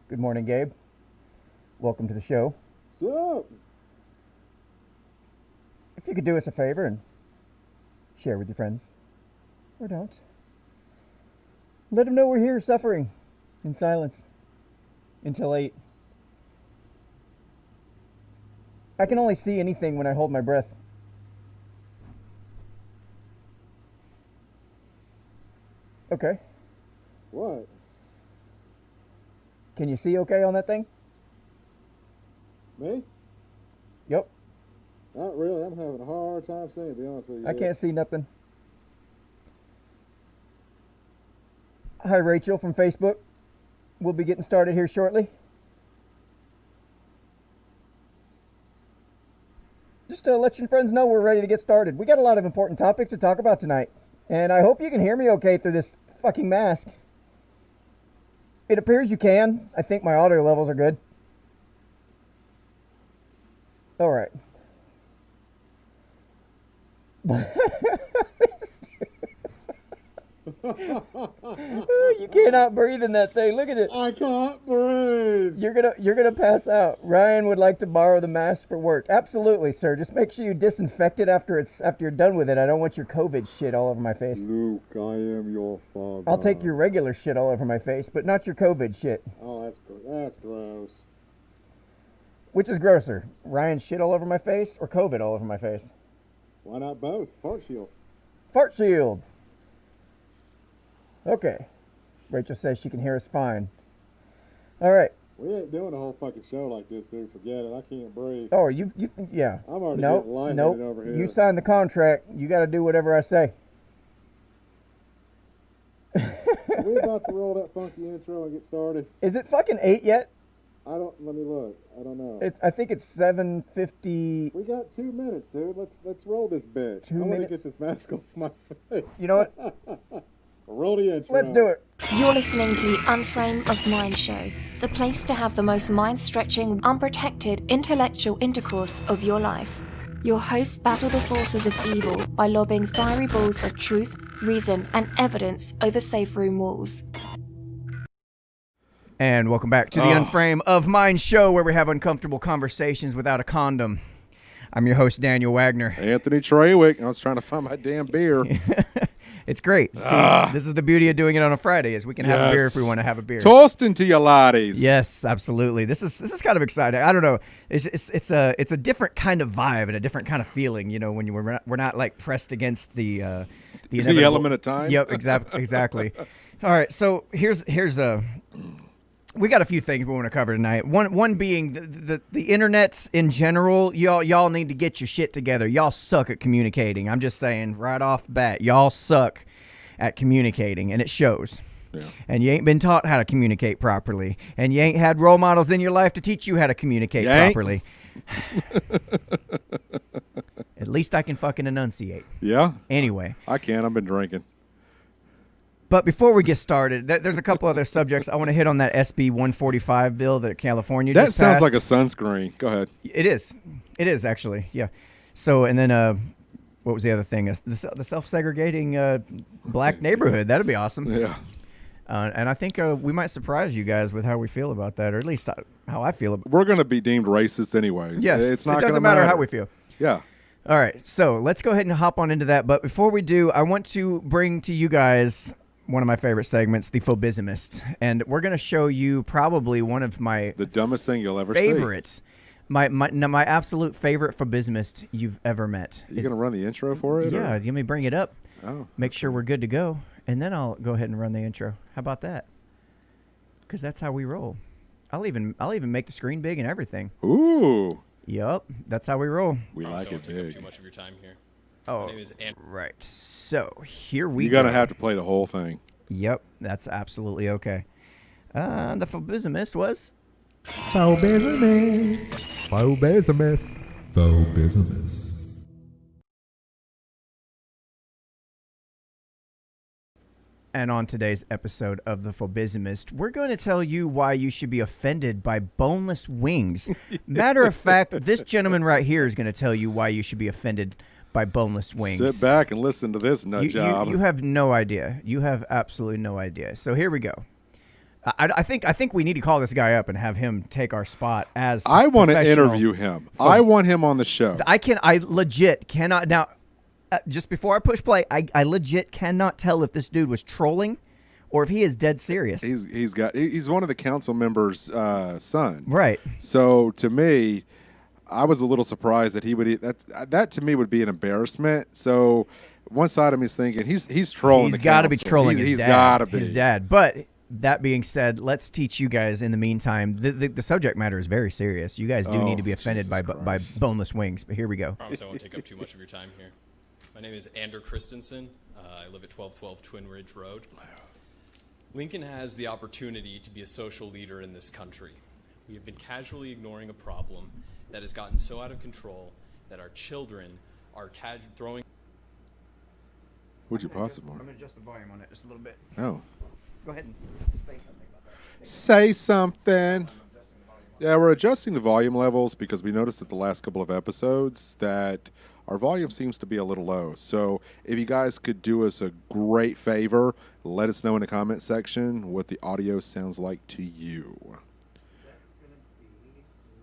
Good morning, Gabe. Welcome to the show. What's up? If you could do us a favor and share with your friends, or don't, let them know we're here suffering in silence until 8. I can only see anything when I hold my breath. Okay. What? Can you see okay on that thing? Me? Yep. Not really. I'm having a hard time seeing, to be honest with you. I can't see nothing. Hi, Rachel from Facebook. We'll be getting started here shortly. Just to let your friends know we're ready to get started. We got a lot of important topics to talk about tonight. And I hope you can hear me okay through this fucking mask. It appears you can. I think my audio levels are good. All right. You cannot breathe in that thing. Look at it. I can't breathe. You're gonna pass out. Ryan would like to borrow the mask for work. Absolutely, sir. Just make sure you disinfect it after you're done with it. I don't want your COVID shit all over my face. Luke, I am your father. I'll take your regular shit all over my face, but not your COVID shit. Oh, that's gross. Which is grosser, Ryan's shit all over my face or COVID all over my face? Why not both? Fart shield. Fart shield. Okay. Rachel says she can hear us fine. All right. We ain't doing a whole fucking show like this, dude. Forget it. I can't breathe. Oh, you think, yeah. I'm already Nope, getting lightheaded nope. over here. You signed the contract. You got to do whatever I say. Are we about to roll that funky intro and get started? Is it fucking 8 yet? Let me look. I don't know. I think it's 7:50. We got 2 minutes, dude. Let's roll this bitch. 2 I want to minutes? get this mask off my face. You know what? Roll the intro. Let's do it. You're listening to the Unframe of Mind show, the place to have the most mind-stretching, unprotected, intellectual intercourse of your life. Your hosts battle the forces of evil by lobbing fiery balls of truth, reason, and evidence over safe room walls. And welcome back to the Unframe of Mind show, where we have uncomfortable conversations without a condom. I'm your host, Daniel Wagner. Anthony Trawick. I was trying to find my damn beer. It's great. See, this is the beauty of doing it on a Friday, is we can have a beer if we want to have a beer. Toasting to you laddies. Yes, absolutely. This is kind of exciting. I don't know. It's a different kind of vibe and a different kind of feeling. You know, when we're not like pressed against the element of time. Yep, exactly. All right, so here's we got a few things we want to cover tonight. One being the internets in general. Y'all need to get your shit together. Y'all suck at communicating. I'm just saying right off the bat, y'all suck at communicating, and it shows. Yeah. And you ain't been taught how to communicate properly, and you ain't had role models in your life to teach you how to communicate properly. At least I can fucking enunciate. Yeah. Anyway, I can. I've been drinking. but before we get started, there's a couple other subjects I want to hit on. That SB 145 bill that California That just sounds passed. like a sunscreen. Go ahead. It is actually, yeah. So, and then what was the other thing? The self-segregating black neighborhood. That'd be awesome. Yeah. And I think we might surprise you guys with how we feel about that, or at least how I feel about it. We're going to be deemed racist anyways. Yes, It's not it doesn't gonna matter how we feel. Yeah. All right, so let's go ahead and hop on into that. But before we do, I want to bring to you guys one of my favorite segments, the Phobeismist. And we're going to show you probably one of my The dumbest thing you'll ever favorites. My absolute favorite Phobeismist you've ever met. see. You going to run the intro for it? Yeah, let me bring it up. Oh. Make sure we're good to go, and then I'll go ahead and run the intro. How about that? Because that's how we roll. I'll even make the screen big and everything. Ooh. Yup, that's how we roll. We like it Take up big. too much of your time here. Oh, My name is Andrew. right. So here we You're go. going to have to play the whole thing. Yep, that's absolutely okay. The Phobeismist was Phobeismist. Phobeismist. Phobeismist. And on today's episode of The Phobeismist, we're going to tell you why you should be offended by boneless wings. Matter of fact, this gentleman right here is going to tell you why you should be offended by boneless wings. Sit back and listen to this nut job. You have no idea. You have absolutely no idea. So here we go. I think we need to call this guy up and have him take our spot as. I want to professional. interview him. I want him on the show. I legit cannot now. Just before I push play, I legit cannot tell if this dude was trolling, or if he is dead serious. He's one of the council members' son. Right. So to me, I was a little surprised that he would. That to me would be an embarrassment. So one side of me is thinking he's trolling. He's got to be trolling his dad. He's got to be his dad. But that being said, let's teach you guys in the meantime. The subject matter is very serious. You guys do need to be offended by boneless wings. But here we go. I promise I won't take up too much of your time here. My name is Andrew Christensen. I live at 1212 Twin Ridge Road. Lincoln has the opportunity to be a social leader in this country. We have been casually ignoring a problem that has gotten so out of control that our children are throwing. Would you possibly? I'm going to adjust the volume on it just a little bit. Oh. Go ahead and say something about that. Say something. Yeah, we're adjusting the volume levels because we noticed at the last couple of episodes that our volume seems to be a little low. So if you guys could do us a great favor, let us know in the comment section what the audio sounds like to you. That's going to be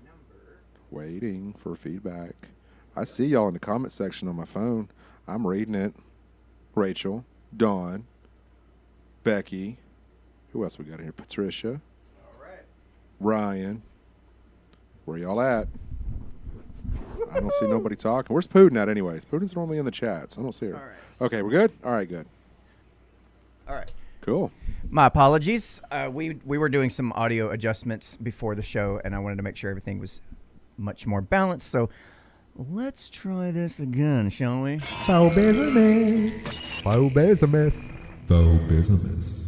number. Waiting for feedback. I see y'all in the comment section on my phone. I'm reading it. Rachel, Dawn, Becky. Who else we got here? Patricia. All right. Ryan. Where y'all at? I don't see nobody talking. Where's Putin at anyways? Putin's normally in the chats. I don't see her. All right. Okay, we're good? All right, good. All right. Cool. My apologies. We were doing some audio adjustments before the show, and I wanted to make sure everything was much more balanced. So let's try this again, shall we? Phobeismist. Phobeismist. Phobeismist.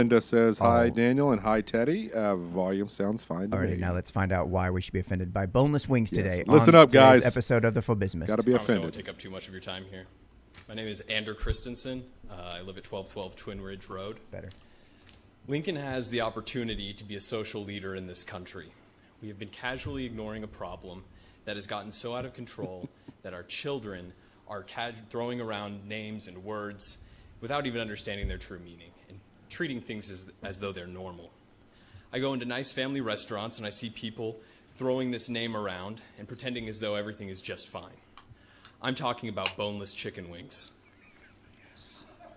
Linda says, hi, Daniel, and hi, Teddy. Volume sounds fine to Alrighty, me. now let's find out why we should be offended by boneless wings today. Listen on up, guys. today's episode of the Phobeismist. Got to be I promise I won't offended. take up too much of your time here. My name is Andrew Christensen. I live at 1212 Twin Ridge Road. Better. Lincoln has the opportunity to be a social leader in this country. We have been casually ignoring a problem that has gotten so out of control that our children are throwing around names and words without even understanding their true meaning and treating things as though they're normal. I go into nice family restaurants and I see people throwing this name around and pretending as though everything is just fine. I'm talking about boneless chicken wings.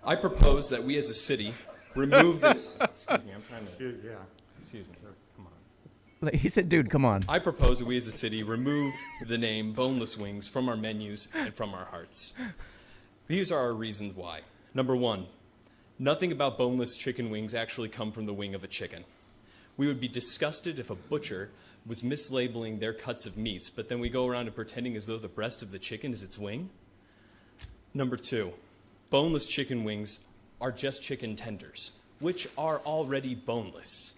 I propose that we as a city remove this. Excuse me, I'm trying to. Yeah. Excuse me. Come on. He said, dude, come on. I propose that we as a city remove the name boneless wings from our menus and from our hearts. These are our reasons why. Number one, nothing about boneless chicken wings actually come from the wing of a chicken. We would be disgusted if a butcher was mislabeling their cuts of meats, but then we go around and pretending as though the breast of the chicken is its wing. Number two, boneless chicken wings are just chicken tenders, which are already boneless.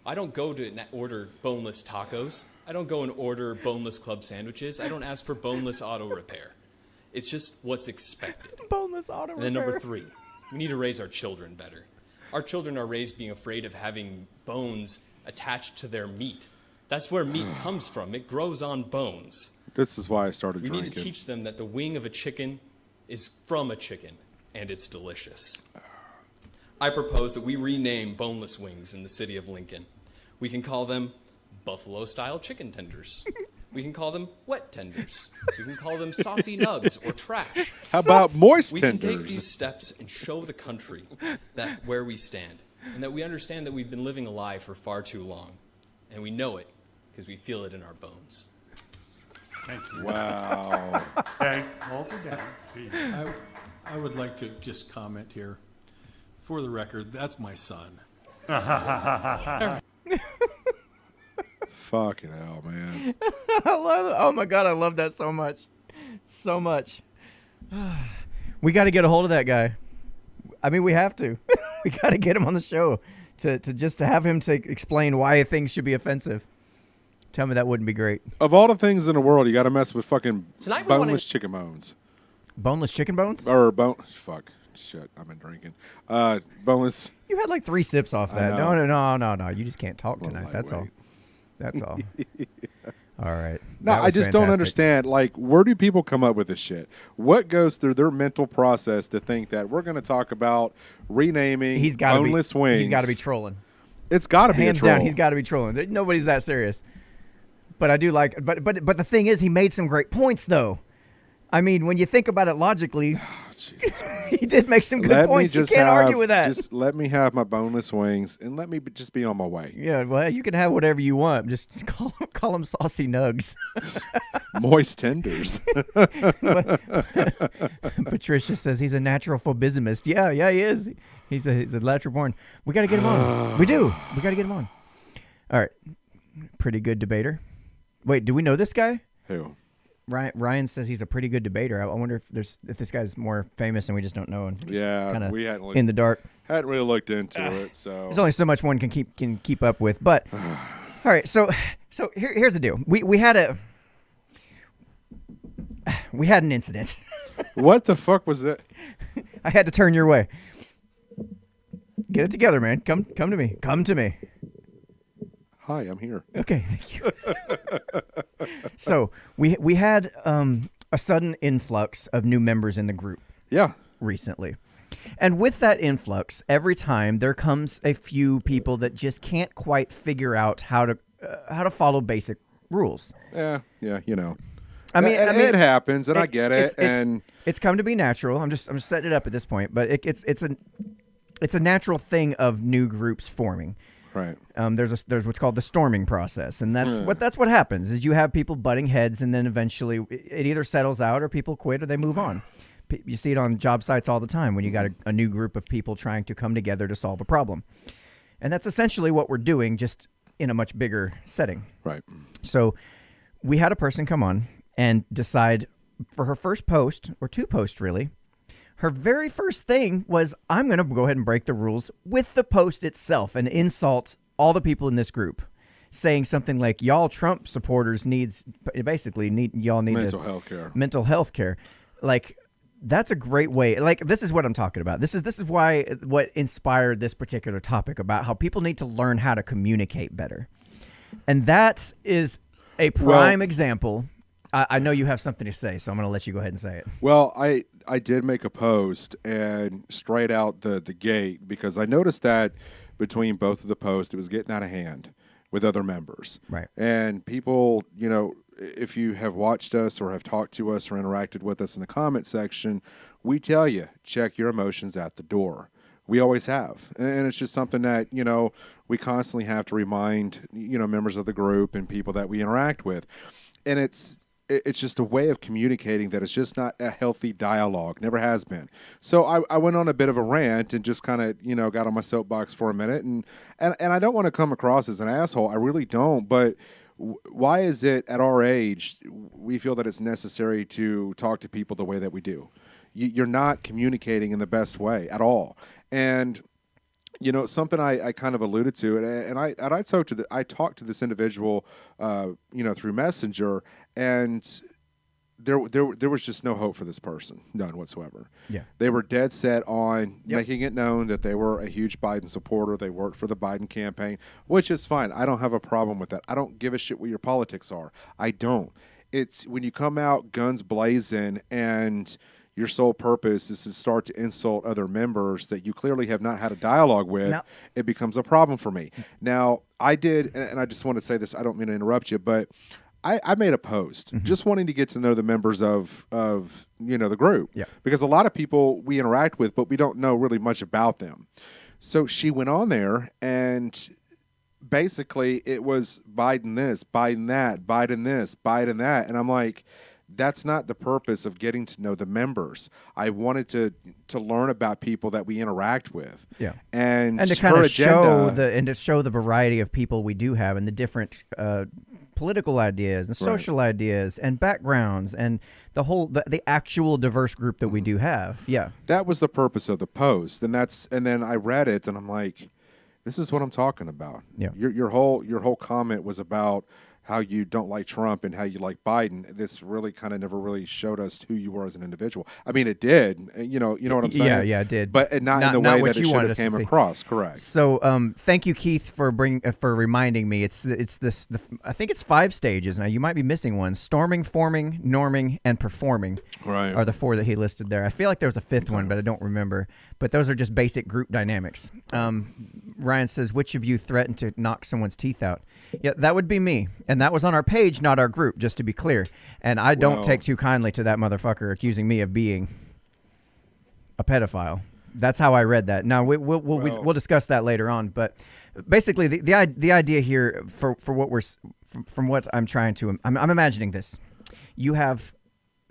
I don't go to order boneless tacos. I don't go and order boneless club sandwiches. I don't ask for boneless auto repair. It's just what's expected. Boneless auto And then number three, we need to raise our children better. Our children are raised being afraid of having bones attached to their meat. That's where meat comes from. It grows on bones. This is why I started We drinking. need to teach them that the wing of a chicken is from a chicken, and it's delicious. I propose that we rename boneless wings in the city of Lincoln. We can call them buffalo-style chicken tenders. We can call them wet tenders. We can call them saucy nugs or trash. How about moist We tenders? can take these steps and show the country that where we stand, and that we understand that we've been living a lie for far too long, and we know it because we feel it in our bones. Thank you. Wow. Hold it down. Jeez. I would like to just comment here. For the record, that's my son. Fucking hell, man. I love it. Oh my God, I love that so much. So much. We got to get a hold of that guy. I mean, we have to. We got to get him on the show to have him to explain why things should be offensive. Tell me that wouldn't be great. Of all the things in the world, you got to mess with fucking Tonight we boneless chicken bones. Boneless chicken bones? Or fuck. Shit, I've been drinking. Boneless. You had like 3 sips off I that. know. No. You just can't talk tonight. That's all. lightweight. That's all. All right. No, That I was just don't fantastic. understand. Like, where do people come up with this shit? What goes through their mental process to think that we're going to talk about renaming He's got to be. boneless wings? He's got to be trolling. It's got to be a Hands troll. down, he's got to be trolling. Nobody's that serious. But I do like. But the thing is, he made some great points, though. I mean, when you think about it logically, he did make some good points. You can't argue with that. Just let me have my boneless wings and let me just be on my way. Yeah, well, you can have whatever you want. Just call them saucy nugs. Moist tenders. Patricia says he's a natural Phobeismist. Yeah, he is. He's a natural born. We got to get him on. We do. We got to get him on. All right. Pretty good debater. Wait, do we know this guy? Who? Ryan says he's a pretty good debater. I wonder if this guy's more famous and we just don't know. And Yeah, we hadn't looked, in the dark. hadn't really looked into it. So There's only so much one can keep up with. But all right, so here's the deal. We had an incident. what the fuck was that? I had to turn your way. Get it together, man. Come to me. Come to me. Hi, I'm here. Okay, thank you. So we had a sudden influx of new members in the group Yeah. recently. And with that influx, every time there comes a few people that just can't quite figure out how to follow basic rules. Yeah, you know. I mean, it happens, and I get it. It's come to be natural. I'm just setting it up at this point, but it's a natural thing of new groups forming. Right. There's what's called the storming process, and that's what happens is you have people butting heads, and then eventually it either settles out or people quit or they move on. You see it on job sites all the time when you got a new group of people trying to come together to solve a problem, and that's essentially what we're doing, just in a much bigger setting. Right. So we had a person come on and decide for her first post, or two posts really. Her very first thing was, I'm going to go ahead and break the rules with the post itself and insult all the people in this group, saying something like, y'all Trump supporters need mental health care. Like, that's a great way. Like, this is what I'm talking about. This is why what inspired this particular topic about how people need to learn how to communicate better. And that is a prime example. I know you have something to say, so I'm going to let you go ahead and say it. Well, I did make a post and straight out the gate, because I noticed that between both of the posts, it was getting out of hand with other members. Right. And people, if you have watched us or have talked to us or interacted with us in the comment section, we tell you, check your emotions at the door. We always have. And it's just something that, we constantly have to remind, members of the group and people that we interact with. And it's just a way of communicating that it's just not a healthy dialogue. Never has been. So I went on a bit of a rant and just kind of, got on my soapbox for a minute. And I don't want to come across as an asshole. I really don't. But why is it at our age we feel that it's necessary to talk to people the way that we do? You're not communicating in the best way at all. And something I kind of alluded to, and I talked to this individual, through Messenger, and there was just no hope for this person, none whatsoever. Yeah, they were dead set on making it known that they were a huge Biden supporter. They worked for the Biden campaign, which is fine. I don't have a problem with that. I don't give a shit what your politics are. I don't. It's when you come out guns blazing and your sole purpose is to start to insult other members that you clearly have not had a dialogue with, it becomes a problem for me. Now, I did, and I just want to say this, I don't mean to interrupt you, but I made a post just wanting to get to know the members of the group. Yeah. Because a lot of people we interact with, but we don't know really much about them. So she went on there, and basically it was Biden this, Biden that, Biden this, Biden that. And I'm like, that's not the purpose of getting to know the members. I wanted to learn about people that we interact with. Yeah. And to kind of show the variety of people we do have and the different political ideas and social ideas and backgrounds and the actual diverse group that we do have. Yeah. That was the purpose of the post. And then I read it and I'm like, this is what I'm talking about. Yeah. Your whole comment was about how you don't like Trump and how you like Biden. This really kind of never really showed us who you were as an individual. I mean, it did. You know what I'm saying? Yeah, it did. But not in the way what that you it should wanted have us to came see. across. Correct. So, thank you, Keith, for reminding me. It's this. I think it's 5 stages. Now you might be missing one. Storming, forming, norming, and performing. Right. Are the 4 that he listed there. I feel like there was a 5th one, but I don't remember. But those are just basic group dynamics. Ryan says, which of you threatened to knock someone's teeth out? Yeah, that would be me. And that was on our page, not our group, just to be clear. And I don't take too kindly to that motherfucker accusing me of being a pedophile. That's how I read that. Now, we'll discuss that later on. But basically, the idea here for what from what I'm trying to, I'm imagining this. You have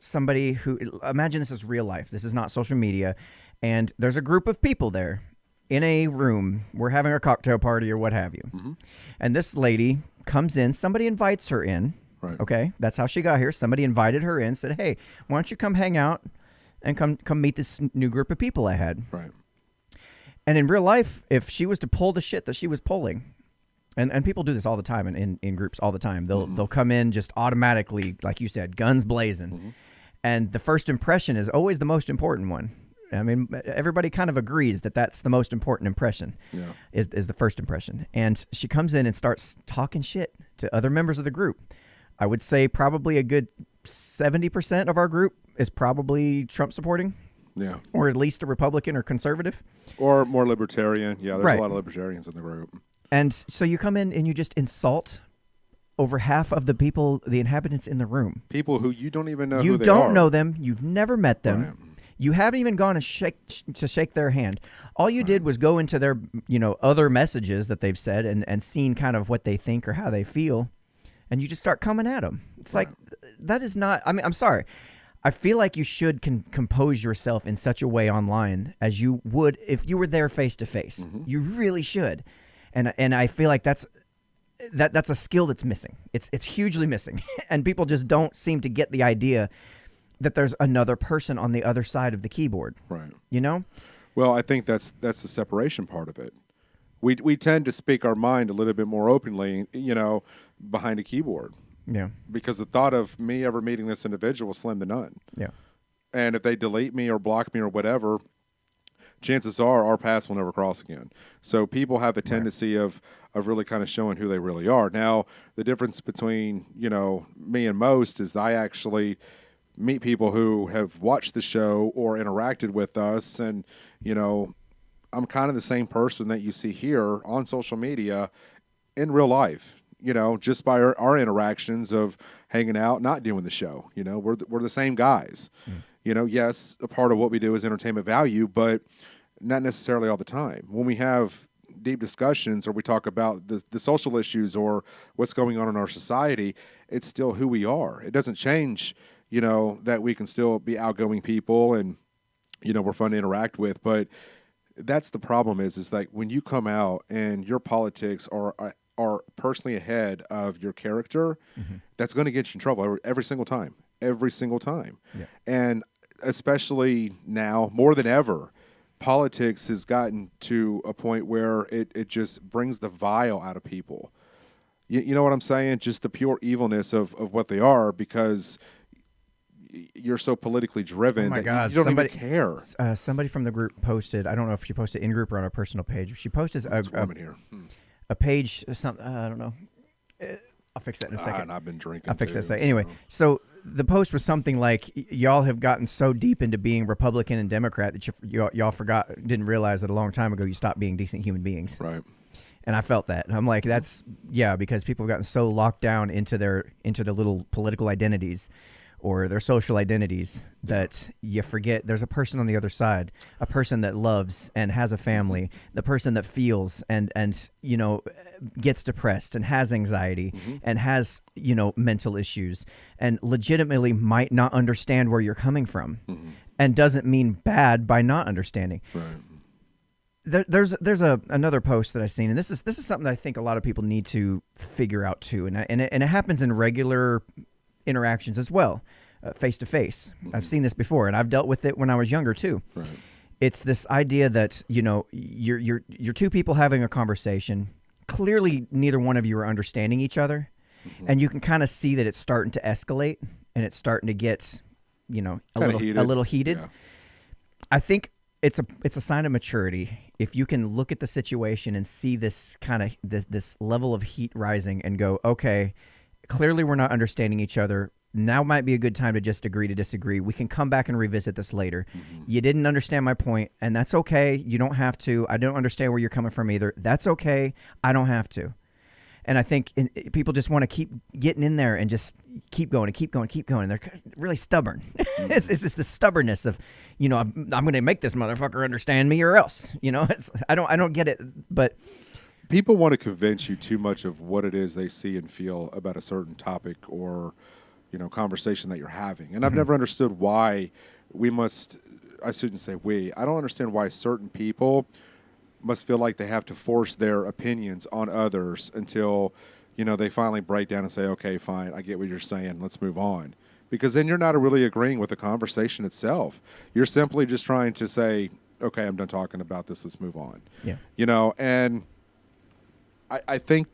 somebody who, imagine this is real life. This is not social media. And there's a group of people there in a room. We're having a cocktail party or what have you. Mm-hmm. And this lady comes in. Somebody invites her in. Right. Okay. That's how she got here. Somebody invited her in, said, hey, why don't you come hang out and come meet this new group of people I had. Right. And in real life, if she was to pull the shit that she was pulling, and people do this all the time in groups all the time. They'll come in just automatically, like you said, guns blazing. Mm-hmm. And the first impression is always the most important one. I mean, everybody kind of agrees that that's the most important impression, is the first impression. And she comes in and starts talking shit to other members of the group. I would say probably a good 70% of our group is probably Trump supporting. Yeah. Or at least a Republican or conservative. Or more libertarian. Yeah, there's right. a lot of libertarians in the group. And so you come in and you just insult over half of the people, the inhabitants in the room. People who you don't even know you who they are. You don't know them. You've never met them. Right. You haven't even gone to shake their hand. All you did was go into their, other messages that they've said and seen kind of what they think or how they feel. And you just start coming at them. It's like, that is not, I mean, I'm sorry. I feel like you should compose yourself in such a way online as you would if you were there face to face. You really should. And I feel like that's a skill that's missing. It's hugely missing. And people just don't seem to get the idea that there's another person on the other side of the keyboard. Right. You know? Well, I think that's the separation part of it. We tend to speak our mind a little bit more openly, behind a keyboard. Yeah. Because the thought of me ever meeting this individual is slim to none. Yeah. And if they delete me or block me or whatever, chances are our paths will never cross again. So people have the tendency of really kind of showing who they really are. Now, the difference between, me and most is I actually meet people who have watched the show or interacted with us, and, I'm kind of the same person that you see here on social media in real life. Just by our interactions of hanging out, not doing the show. We're the same guys. Yes, a part of what we do is entertainment value, but not necessarily all the time. When we have deep discussions or we talk about the social issues or what's going on in our society, it's still who we are. It doesn't change, that we can still be outgoing people and, we're fun to interact with. But that's the problem is like when you come out and your politics are personally ahead of your character, that's going to get you in trouble every single time. Yeah. And especially now, more than ever, politics has gotten to a point where it just brings the vile out of people. You know what I'm saying? Just the pure evilness of what they are, because you're so politically driven that you don't even care. Somebody from the group posted, I don't know if she posted in group or on her personal page. She posted a page, something, I don't know. I'll fix that in a second. And I've been drinking. I'll fix too, that in a second. Anyway, so the post was something like, y'all have gotten so deep into being Republican and Democrat that y'all didn't realize that a long time ago you stopped being decent human beings. Right. And I felt that. I'm like, because people have gotten so locked down into their little political identities or their social identities that you forget there's a person on the other side, a person that loves and has a family, the person that feels and gets depressed and has anxiety and has, mental issues and legitimately might not understand where you're coming from and doesn't mean bad by not understanding. Right. There's another post that I've seen, and this is something that I think a lot of people need to figure out too, and it happens in regular interactions as well, face to face. I've seen this before, and I've dealt with it when I was younger too. Right. It's this idea that you're two people having a conversation. Clearly, neither one of you are understanding each other, and you can kind of see that it's starting to escalate and it's starting to get, a little heated. Yeah. I think it's a sign of maturity if you can look at the situation and see this kind of this level of heat rising and go, okay, clearly we're not understanding each other. Now might be a good time to just agree to disagree. We can come back and revisit this later. You didn't understand my point, and that's okay. You don't have to. I don't understand where you're coming from either. That's okay. I don't have to. And I think people just want to keep getting in there and just keep going and keep going and keep going. And they're really stubborn. It's just the stubbornness of, I'm going to make this motherfucker understand me or else. I don't get it. But people want to convince you too much of what it is they see and feel about a certain topic or, conversation that you're having. And I've never understood why I shouldn't say I don't understand why certain people must feel like they have to force their opinions on others until, they finally break down and say, okay, fine, I get what you're saying, let's move on. Because then you're not really agreeing with the conversation itself. You're simply just trying to say, okay, I'm done talking about this, let's move on. Yeah. And I think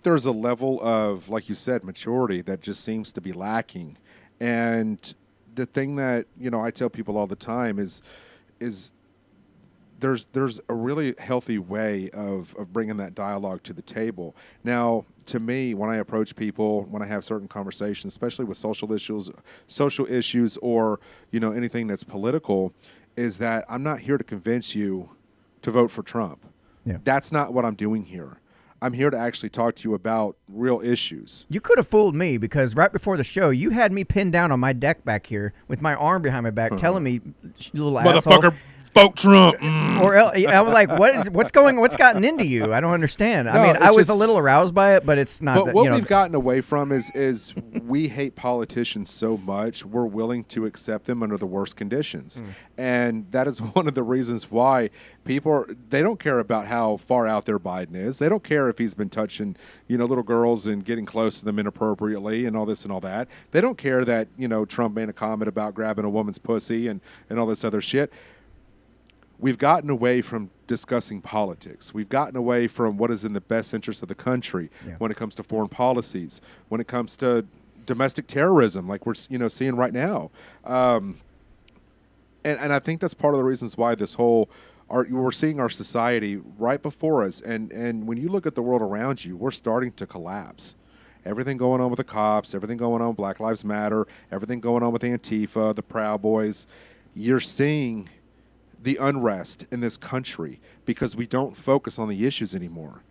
there's a level of, like you said, maturity that just seems to be lacking. And the thing that, I tell people all the time is there's a really healthy way of bringing that dialogue to the table. Now, to me, when I approach people, when I have certain conversations, especially with social issues or, anything that's political, is that I'm not here to convince you to vote for Trump. Yeah. That's not what I'm doing here. I'm here to actually talk to you about real issues. You could have fooled me because right before the show, you had me pinned down on my deck back here with my arm behind my back telling me, you little asshole. Motherfucker, vote Trump. Or I was like, what's gotten into you? I don't understand. I was a little aroused by it, but it's not. But what we've gotten away from is we hate politicians so much, we're willing to accept them under the worst conditions. And that is one of the reasons why people they don't care about how far out their Biden is. They don't care if he's been touching, little girls and getting close to them inappropriately and all this and all that. They don't care that, Trump made a comment about grabbing a woman's pussy and all this other shit. We've gotten away from discussing politics. We've gotten away from what is in the best interest of the country when it comes to foreign policies, when it comes to domestic terrorism, like we're seeing right now. And I think that's part of the reasons why we're seeing our society right before us. And when you look at the world around you, we're starting to collapse. Everything going on with the cops, everything going on with Black Lives Matter, everything going on with Antifa, the Proud Boys. You're seeing the unrest in this country because we don't focus on the issues anymore,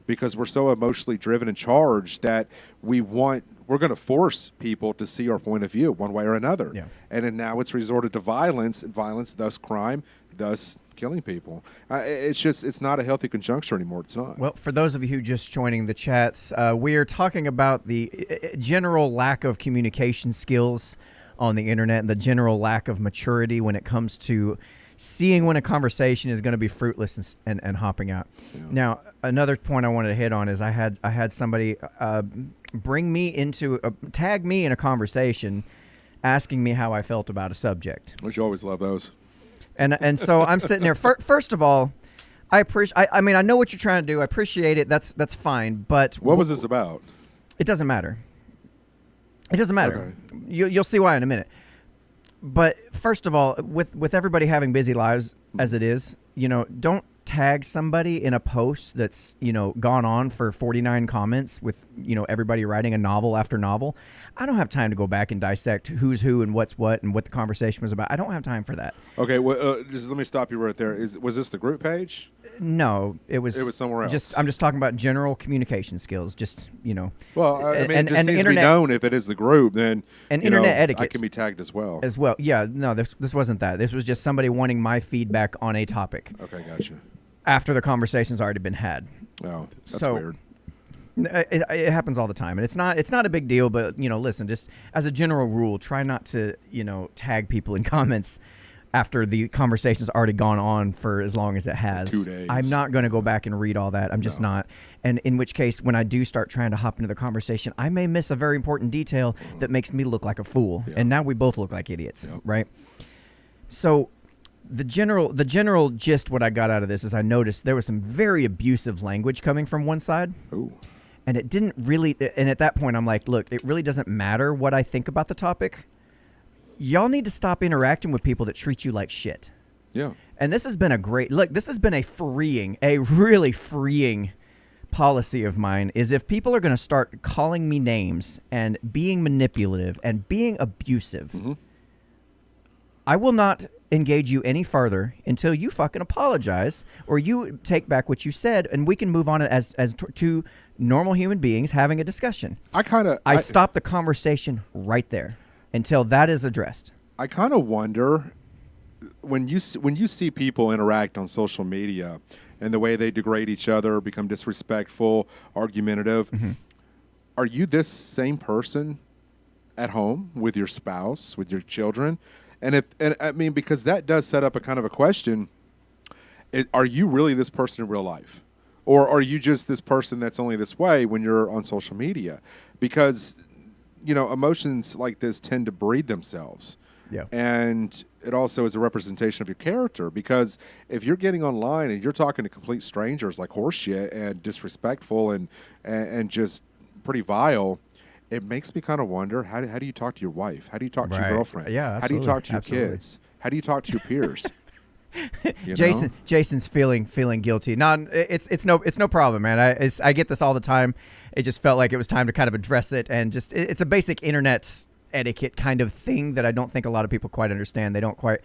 because we're so emotionally driven and charged that we're going to force people to see our point of view one way or another. Yeah. And then now it's resorted to violence, and violence, thus crime, thus killing people. It's not a healthy conjuncture anymore. It's not. Well, for those of you who just joining the chats, we are talking about the general lack of communication skills on the internet and the general lack of maturity when it comes to seeing when a conversation is going to be fruitless and hopping out. Yeah. Now, another point I wanted to hit on is I had somebody tag me in a conversation asking me how I felt about a subject. Which you always love those. And so I'm sitting there. First of all, I appreciate. I mean, I know what you're trying to do. I appreciate it. That's fine. But what was this about? It doesn't matter. It doesn't matter. Okay. You'll see why in a minute. But first of all, with everybody having busy lives as it is, don't tag somebody in a post that's, gone on for 49 comments with, everybody writing a novel after novel. I don't have time to go back and dissect who's who and what's what and what the conversation was about. I don't have time for that. Okay, well, just let me stop you right there. Was this the group page? No, it was somewhere else. I'm just talking about general communication skills. Just Well, it just needs to be known if it is the group. Then internet etiquette. I can be tagged as well. Yeah. No, this wasn't that. This was just somebody wanting my feedback on a topic. Okay, gotcha. After the conversation's already been had. Oh, that's weird. It happens all the time, and it's not a big deal. But listen, just as a general rule, try not to tag people in comments after the conversation's already gone on for as long as it has. 2 days. I'm not going to go back and read all that. I'm just not. And in which case, when I do start trying to hop into the conversation, I may miss a very important detail that makes me look like a fool. Yeah. And now we both look like idiots, right? So the general gist, what I got out of this is I noticed there was some very abusive language coming from one side. Ooh. And it didn't really, and at that point I'm like, look, it really doesn't matter what I think about the topic. Y'all need to stop interacting with people that treat you like shit. Yeah. And this has been this has been a really freeing policy of mine, is if people are going to start calling me names and being manipulative and being abusive, I will not engage you any further until you fucking apologize or you take back what you said, and we can move on as two normal human beings having a discussion. I stop the conversation right there until that is addressed. I kind of wonder when you see people interact on social media and the way they degrade each other, become disrespectful, argumentative. Are you this same person at home with your spouse, with your children? And I mean, because that does set up a kind of a question. Are you really this person in real life? Or are you just this person that's only this way when you're on social media? Because, emotions like this tend to breed themselves. Yeah. And it also is a representation of your character, because if you're getting online and you're talking to complete strangers like horseshit and disrespectful and just pretty vile, it makes me kind of wonder, how do you talk to your wife? How do you talk to your girlfriend? Yeah, how do you talk to your absolutely. kids? How do you talk to your peers? Jason's feeling guilty. No, it's no problem, man. I get this all the time. It just felt like it was time to kind of address it, and just it's a basic internet etiquette kind of thing that I don't think a lot of people quite understand. They don't quite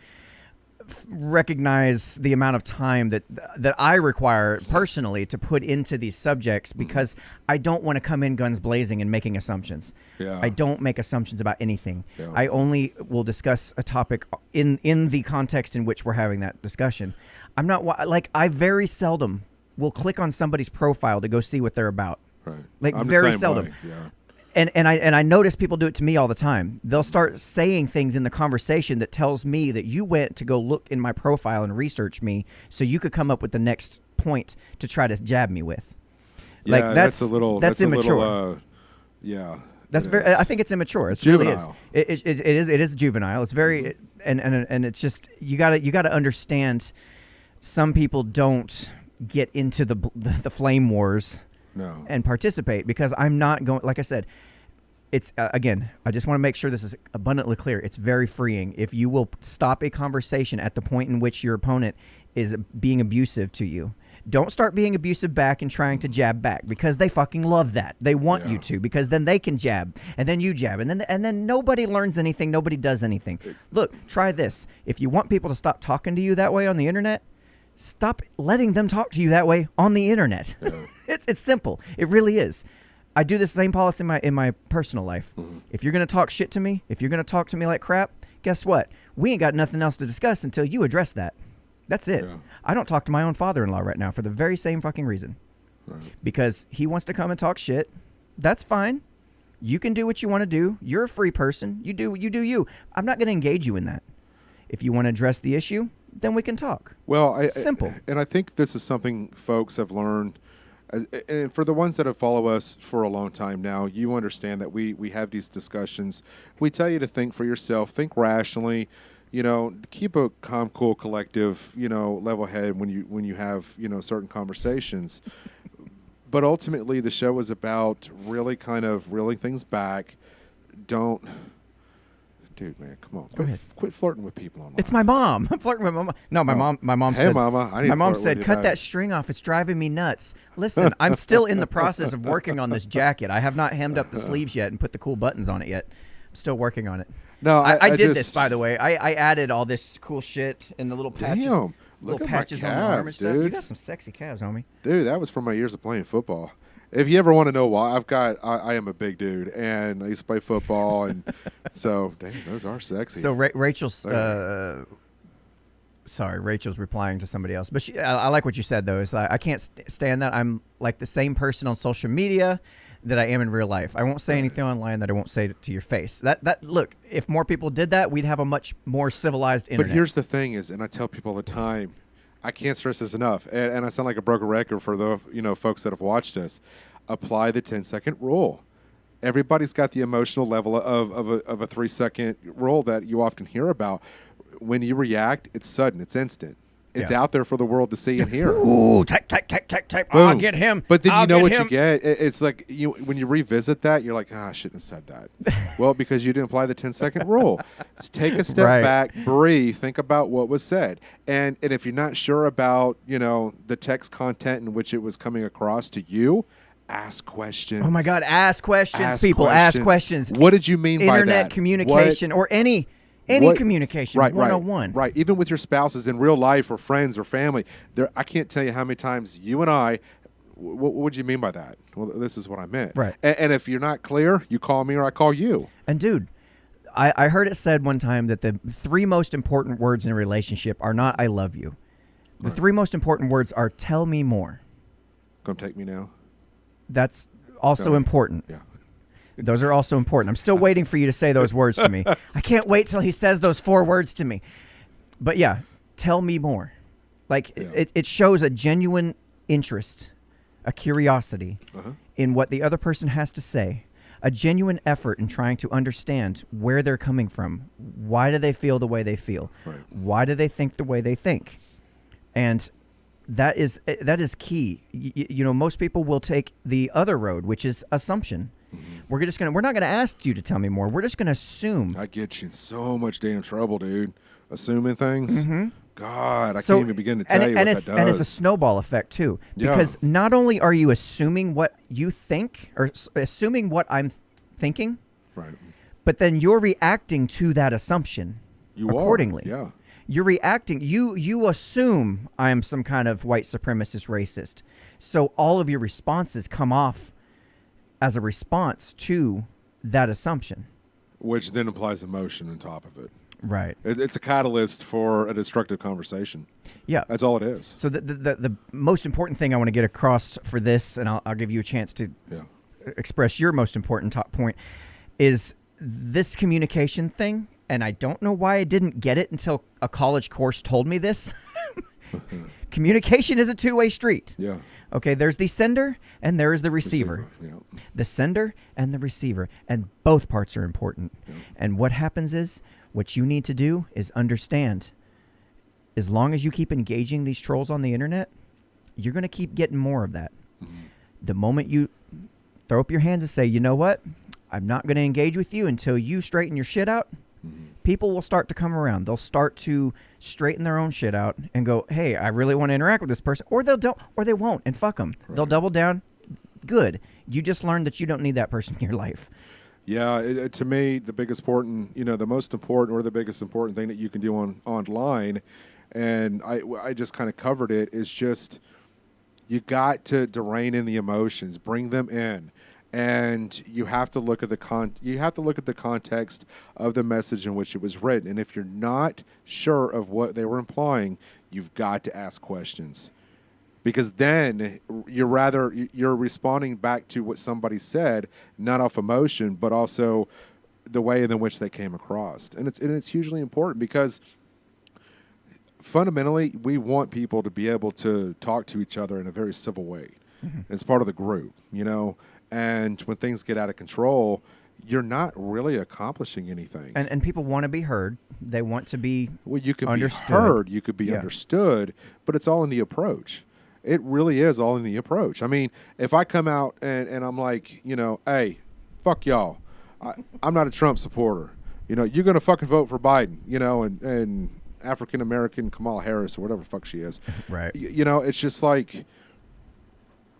recognize the amount of time that I require personally to put into these subjects, because I don't want to come in guns blazing and making assumptions. Yeah. I don't make assumptions about anything. Yeah. I only will discuss a topic in the context in which we're having that discussion. I'm not I very seldom will click on somebody's profile to go see what they're about. Right. Like I'm the very same seldom. way, yeah. And I notice people do it to me all the time. They'll start saying things in the conversation that tells me that you went to go look in my profile and research me so you could come up with the next point to try to jab me with. Yeah, Like that's immature. That's very. I think it's immature. It really is. It is juvenile. It's very and it's just you gotta understand. Some people don't get into the flame wars. No. And participate, because I'm not going, like I said, it's again, I just want to make sure this is abundantly clear. It's very freeing if you will stop a conversation at the point in which your opponent is being abusive to you. Don't start being abusive back and trying to jab back, because they fucking love that. They want you to, because then they can jab and then you jab and then nobody learns anything. Nobody does anything. Look, try this. If you want people to stop talking to you that way on the internet, stop letting them talk to you that way on the internet. Yeah. It's simple. It really is. I do the same policy in my personal life. If you're going to talk shit to me, if you're going to talk to me like crap, guess what? We ain't got nothing else to discuss until you address that. That's it. Yeah. I don't talk to my own father-in-law right now for the very same fucking reason. Right. Because he wants to come and talk shit. That's fine. You can do what you want to do. You're a free person. You do you. I'm not going to engage you in that. If you want to address the issue, then we can talk. Well, simple. And I think this is something folks have learned. And for the ones that have followed us for a long time now, you understand that we have these discussions. We tell you to think for yourself, think rationally, keep a calm, cool, collective, level head when you have, certain conversations. But ultimately, the show is about really kind of reeling things back. Dude, man, come on. Go ahead. Quit flirting with people online. It's my mom. I'm flirting with my mom. No, my mom hey, said, Mama, I need my to mom flirt said, with you cut now." that string off. It's driving me nuts. Listen, I'm still in the process of working on this jacket. I have not hemmed up the sleeves yet and put the cool buttons on it yet. I'm still working on it. No, I did this, by the way. I added all this cool shit in the little patches. Damn. Little Look at my patches on the arm and calves, stuff. dude. You got some sexy calves, homie. Dude, that was from my years of playing football. If you ever want to know why, I am a big dude, and I used to play football, and so, dang, those are sexy. So Rachel's, Rachel's replying to somebody else. But I like what you said, though. It's like, I can't stand that. I'm like the same person on social media that I am in real life. I won't say anything online that I won't say to your face. Look, if more people did that, we'd have a much more civilized internet. But here's the thing is, and I tell people all the time, I can't stress this enough, and I sound like a broken record for the folks that have watched us. Apply the 10-second rule. Everybody's got the emotional level of a 3-second rule that you often hear about. When you react, it's sudden, it's instant. It's out there for the world to see and hear. Ooh, type. Boom. I'll get him. But then I'll you know what him. you get? It's like when you revisit that, you're like, I shouldn't have said that. Well, because you didn't apply the 10-second rule. Let's take a step back, breathe, think about what was said. And if you're not sure about, the text content in which it was coming across to you, ask questions. Oh my God, ask questions, people. Ask questions. What did you mean by that? Internet communication or any communication, one-on-one. Right. Even with your spouses in real life or friends or family, I can't tell you how many times you and I, what would you mean by that? Well, this is what I meant. Right. And if you're not clear, you call me or I call you. And dude, I heard it said one time that the 3 most important words in a relationship are not "I love you." The 3 most important words are "tell me more." Come take me now. That's also important. Yeah. Those are also important. I'm still waiting for you to say those words to me. I can't wait till he says those 4 words to me. But yeah, tell me more. Like it shows a genuine interest, a curiosity in what the other person has to say, a genuine effort in trying to understand where they're coming from. Why do they feel the way they feel? Right. Why do they think the way they think? And that is key. Most people will take the other road, which is assumption. Mm-hmm. We're not gonna ask you to tell me more. We're just gonna assume. I get you in so much damn trouble, dude. Assuming things. Mm-hmm. God, I can't even begin to tell you what that does. And it's a snowball effect too, because not only are you assuming what you think or assuming what I'm thinking, right, but then you're reacting to that assumption accordingly. Yeah. You're reacting. You assume I'm some kind of white supremacist racist, so all of your responses come off as a response to that assumption, which then applies emotion on top of it. Right. It's a catalyst for a destructive conversation. Yeah. That's all it is. So the most important thing I want to get across for this, and I'll give you a chance to express your most important top point, is this communication thing. And I don't know why I didn't get it until a college course told me this. Communication is a 2-way street. Yeah. Okay, there's the sender and there is the receiver. Yeah. The sender and the receiver. And both parts are important. Yeah. And what happens is, what you need to do is understand, as long as you keep engaging these trolls on the internet, you're going to keep getting more of that. Mm-hmm. The moment you throw up your hands and say, you know what, I'm not going to engage with you until you straighten your shit out, people will start to come around. They'll start to straighten their own shit out and go, hey, I really want to interact with this person. Or they won't, and fuck them. Right. They'll double down. Good. You just learned that you don't need that person in your life. Yeah, to me, the biggest important, the most important or the biggest important thing that you can do online, and I just kind of covered it, is just you got to rein in the emotions, bring them in. And you have to look at the context of the message in which it was written. And if you're not sure of what they were implying, you've got to ask questions, because then you're responding back to what somebody said, not off emotion, but also the way in which they came across. And it's hugely important, because fundamentally we want people to be able to talk to each other in a very civil way. Mm-hmm. It's part of the group, And when things get out of control, you're not really accomplishing anything. And people want to be heard. They want to be you can understood. Be heard. You could be understood, but it's all in the approach. It really is all in the approach. I mean, if I come out and I'm like, hey, fuck y'all. I'm not a Trump supporter. You're going to fucking vote for Biden, and African-American Kamala Harris or whatever the fuck she is. Right. It's just like,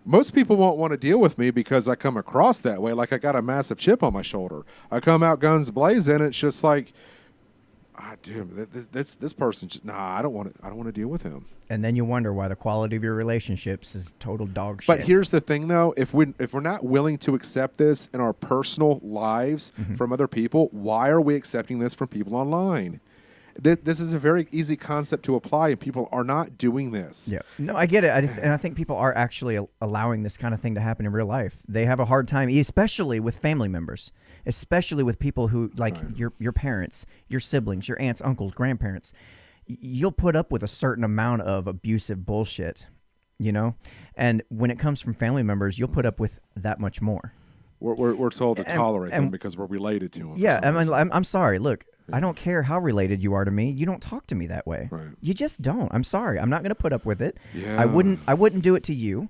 most people won't want to deal with me because I come across that way, like I got a massive chip on my shoulder. I come out guns blazing. It's just like, dude, this person. I don't want to deal with him. And then you wonder why the quality of your relationships is total dog shit. But here's the thing, though: if we're not willing to accept this in our personal lives from other people, why are we accepting this from people online? This is a very easy concept to apply, and people are not doing this. Yeah, no, I get it, and I think people are actually allowing this kind of thing to happen in real life. They have a hard time, especially with family members, especially with people who, like your parents, your siblings, your aunts, uncles, grandparents. You'll put up with a certain amount of abusive bullshit, and when it comes from family members, you'll put up with that much more. We're told to tolerate them because we're related to them. Yeah, I'm sorry. Look, I don't care how related you are to me. You don't talk to me that way. Right. You just don't. I'm sorry. I'm not going to put up with it. Yeah. I wouldn't do it to you.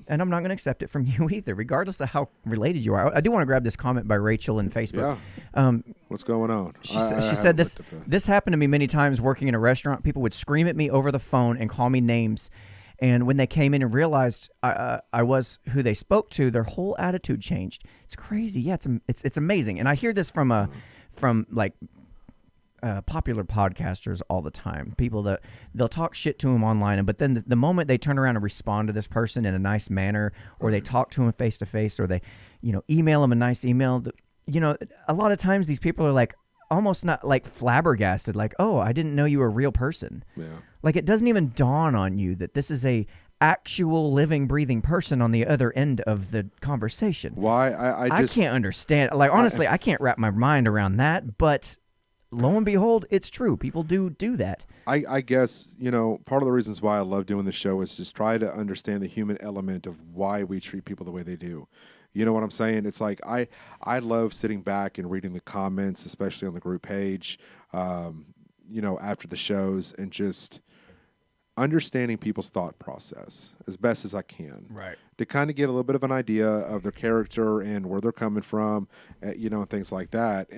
And I'm not going to accept it from you either, regardless of how related you are. I do want to grab this comment by Rachel in Facebook. Yeah. What's going on? She said this happened to me many times working in a restaurant. People would scream at me over the phone and call me names. And when they came in and realized I was who they spoke to, their whole attitude changed. It's crazy. Yeah, it's amazing. And I hear this from popular podcasters all the time. People that they'll talk shit to them online, but then the moment they turn around and respond to this person in a nice manner, or they talk to him face to face, or they, email them a nice email. A lot of times these people are like almost not like flabbergasted, like, oh, I didn't know you were a real person. Yeah. Like it doesn't even dawn on you that this is a actual living, breathing person on the other end of the conversation. Why? I can't understand. Like honestly, I can't wrap my mind around that, but lo and behold, it's true. People do that. I guess, part of the reasons why I love doing the show is just try to understand the human element of why we treat people the way they do. You know what I'm saying? It's like I love sitting back and reading the comments, especially on the group page, after the shows, and just understanding people's thought process as best as I can. Right. To kind of get a little bit of an idea of their character and where they're coming from, and things like that.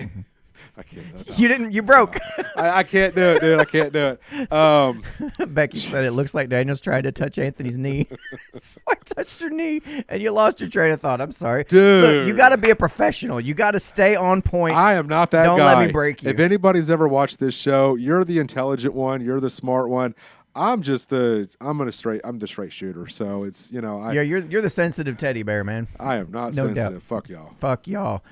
I can't. You broke. I can't do it, dude. I can't do it. Becky said it looks like Daniel's trying to touch Anthony's knee. So I touched your knee, and you lost your train of thought. I'm sorry. Dude. Look, you got to be a professional. You got to stay on point. I am not that Don't guy. let me break you. If anybody's ever watched this show, you're the intelligent one. You're the smart one. I'm the straight shooter. So it's, yeah, you're the sensitive teddy bear, man. I am not No sensitive. doubt. Fuck y'all.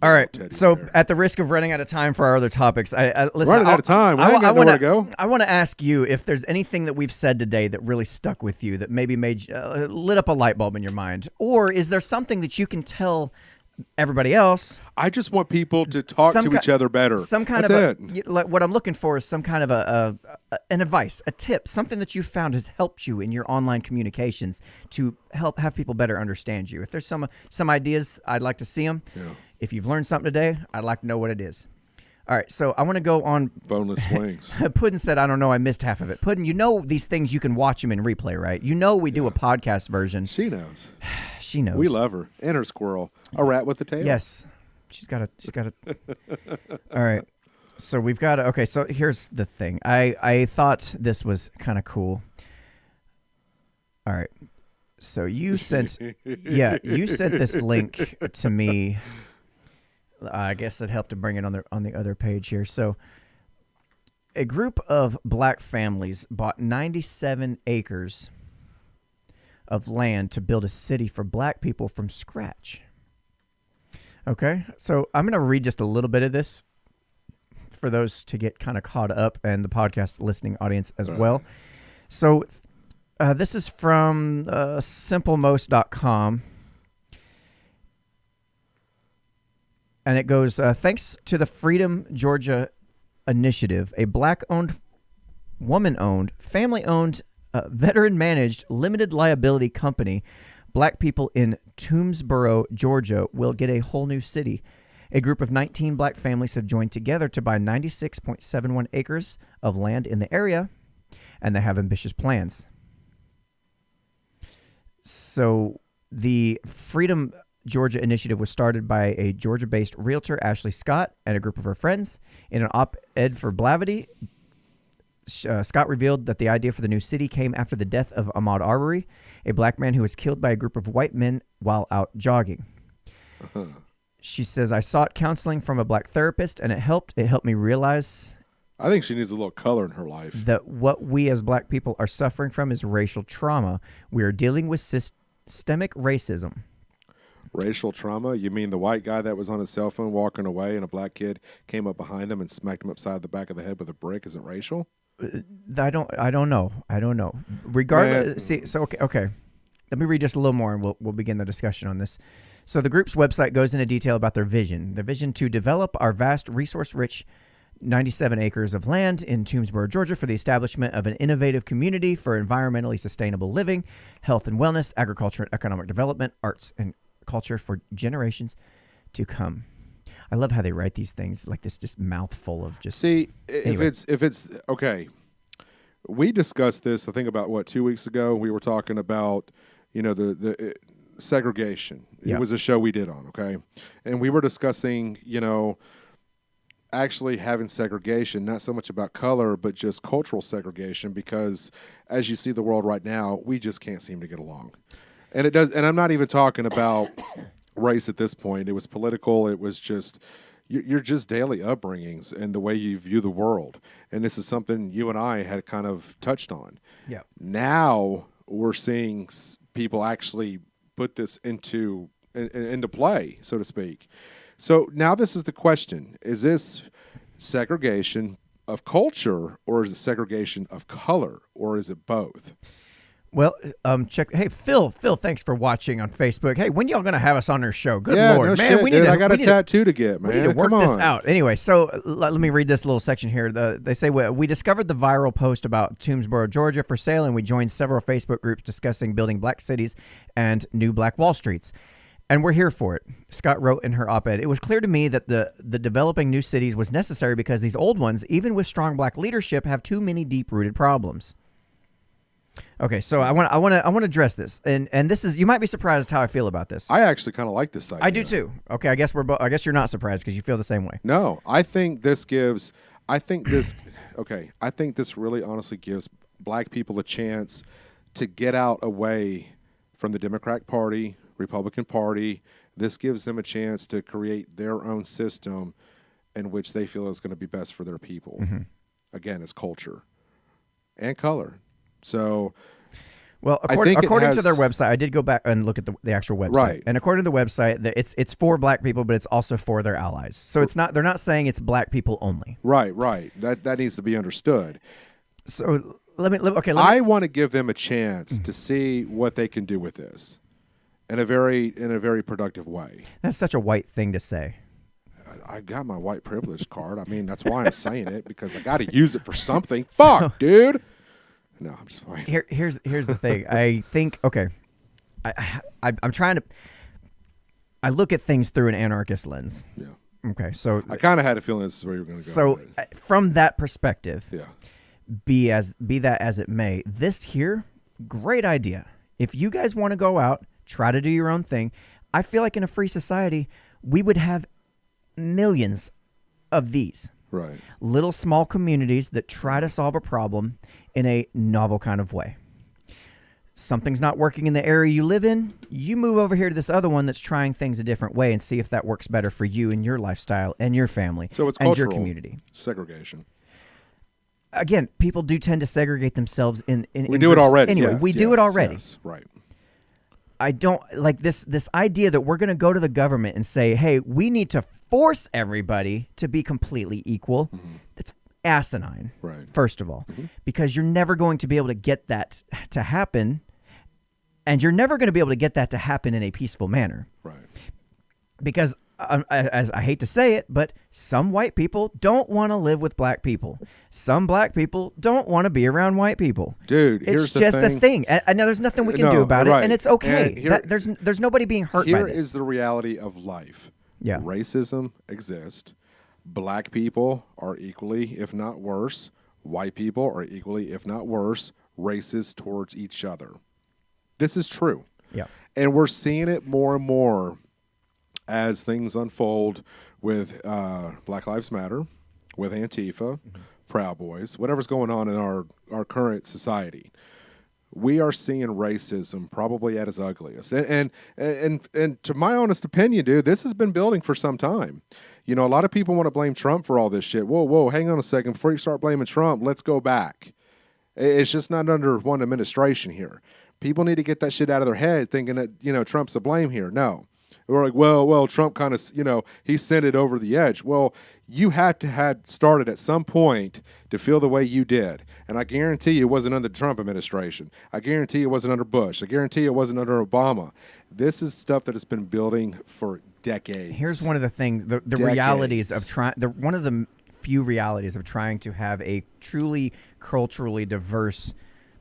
All right, so at the risk of running out of time for our other topics, listen. Running out of time. We ain't got nowhere to go. I want to ask you if there's anything that we've said today that really stuck with you, that maybe made lit up a light bulb in your mind, or is there something that you can tell everybody else? I just want people to talk to each other better. That's it. Like what I'm looking for is some kind of an advice, a tip, something that you found has helped you in your online communications to help have people better understand you. If there's some ideas, I'd like to see them. Yeah. If you've learned something today, I'd like to know what it is. All right, so I want to go on. Boneless wings. Puddin said, I don't know, I missed half of it. Puddin, these things, you can watch them in replay, right? We do a podcast version. She knows. She knows. We love her. And her squirrel. A rat with a tail. Yes. She's got a. All right. So we've got okay, so here's the thing. I thought this was kind of cool. All right. So you sent this link to me. I guess it helped to bring it on the other page here. So a group of black families bought 97 acres of land to build a city for black people from scratch. Okay, so I'm going to read just a little bit of this for those to get kind of caught up, and the podcast listening audience as well. So this is from simplemost.com. And it goes, thanks to the Freedom Georgia Initiative, a black-owned, woman-owned, family-owned, veteran-managed, limited liability company, black people in Toomsboro, Georgia, will get a whole new city. A group of 19 black families have joined together to buy 96.71 acres of land in the area, and they have ambitious plans. So the Freedom Georgia Initiative was started by a Georgia-based realtor, Ashley Scott, and a group of her friends. In an op-ed for Blavity, Scott revealed that the idea for the new city came after the death of Ahmaud Arbery, a black man who was killed by a group of white men while out jogging. She says, I sought counseling from a black therapist, and it helped. It helped me realize... I think she needs a little color in her life. ...that what we as black people are suffering from is racial trauma. We are dealing with systemic racism. Racial trauma? You mean the white guy that was on his cell phone walking away and a black kid came up behind him and smacked him upside the back of the head with a brick isn't racial? I don't know. Regardless, okay. Let me read just a little more and we'll begin the discussion on this. So the group's website goes into detail about their vision. Their vision to develop our vast, resource-rich 97 acres of land in Toomsboro, Georgia for the establishment of an innovative community for environmentally sustainable living, health and wellness, agriculture and economic development, arts and culture for generations to come. I love how they write these things like this, just mouthful of just. See, Anyway. if it's okay, we discussed this. I think about 2 weeks ago. We were talking about the segregation. Yeah. It was a show we did on, okay, and we were discussing actually having segregation, not so much about color, but just cultural segregation, because as you see the world right now, we just can't seem to get along. And it does, and I'm not even talking about race at this point. It was political. It was just you're just daily upbringings and the way you view the world. And this is something you and I had kind of touched on. Yeah. Now we're seeing people actually put this into play, so to speak. So now this is the question: is this segregation of culture, or is it segregation of color, or is it both? Well, check. Hey, Phil, thanks for watching on Facebook. Hey, when y'all gonna have us on our show? Good Yeah, Lord, no man, shit, we need dude. to. I got we a need tattoo to get, man. We need to work Come this on. out. Anyway, so let me read this little section here. They say we discovered the viral post about Toomsboro, Georgia for sale, and we joined several Facebook groups discussing building black cities and new black Wall Streets. And we're here for it. Scott wrote in her op-ed, "It was clear to me that the developing new cities was necessary because these old ones, even with strong black leadership, have too many deep-rooted problems." Okay, so I want to address this, and this is, you might be surprised how I feel about this. I actually kind of like this idea. I do too. Okay, I guess I guess you're not surprised because you feel the same way. No, I think this really honestly gives black people a chance to get out away from the Democratic Party, Republican Party. This gives them a chance to create their own system in which they feel is going to be best for their people. Mm-hmm. Again, it's culture and color. So, well, I think according to their website, I did go back and look at the actual website. Right. And according to the website, it's for black people, but it's also for their allies. So they're not saying it's black people only. Right. That needs to be understood. So I want to give them a chance to see what they can do with this in a very productive way. That's such a white thing to say. I got my white privilege card. I mean, that's why I'm saying it, because I got to use it for something. Fuck, dude. No, I'm just fine. Here's the thing. I think, okay, I'm trying to. I look at things through an anarchist lens. Yeah. Okay, so I kind of had a feeling this is where you were going to go. So with it. from that perspective, Yeah. be that as it may, this here, great idea. If you guys want to go out, try to do your own thing. I feel like in a free society, we would have millions of these. Right. Little small communities that try to solve a problem in a novel kind of way. Something's not working in the area you live in, you move over here to this other one that's trying things a different way and see if that works better for you and your lifestyle and your family So it's and cultural your community. segregation. Again, people do tend to segregate themselves in We do it groups. already. Anyway, Yes, we do it yes, already. yes, right. I don't like this idea that we're going to go to the government and say, hey, we need to force everybody to be completely equal. That's asinine, Right. first of all, because you're never going to be able to get that to happen, and you're never going to be able to get that to happen in a peaceful manner. Right. Because, as I hate to say it, but some white people don't want to live with black people. Some black people don't want to be around white people. Dude, It's here's the just thing. a thing. And there's nothing we can do No, about right. it, and it's okay. And here- There's nobody being hurt by Here this. is the reality of life. Yeah. Racism exists. Black people are equally, if not worse. White people are equally, if not worse, racist towards each other. This is true. Yeah. And we're seeing it more and more as things unfold with Black Lives Matter, with Antifa, Proud Boys, whatever's going on in our current society. We are seeing racism probably at its ugliest. And to my honest opinion, dude, this has been building for some time. You know, a lot of people want to blame Trump for all this shit. Whoa, hang on a second. Before you start blaming Trump, let's go back. It's just not under one administration here. People need to get that shit out of their head thinking that, you know, Trump's to blame here. No. We're like, well, Trump kind of, you know, he sent it over the edge. Well, you had started at some point to feel the way you did. And I guarantee you it wasn't under the Trump administration. I guarantee it wasn't under Bush. I guarantee it wasn't under Obama. This is stuff that has been building for decades. Here's one of the things, the realities of trying, one of the few realities of trying to have a truly culturally diverse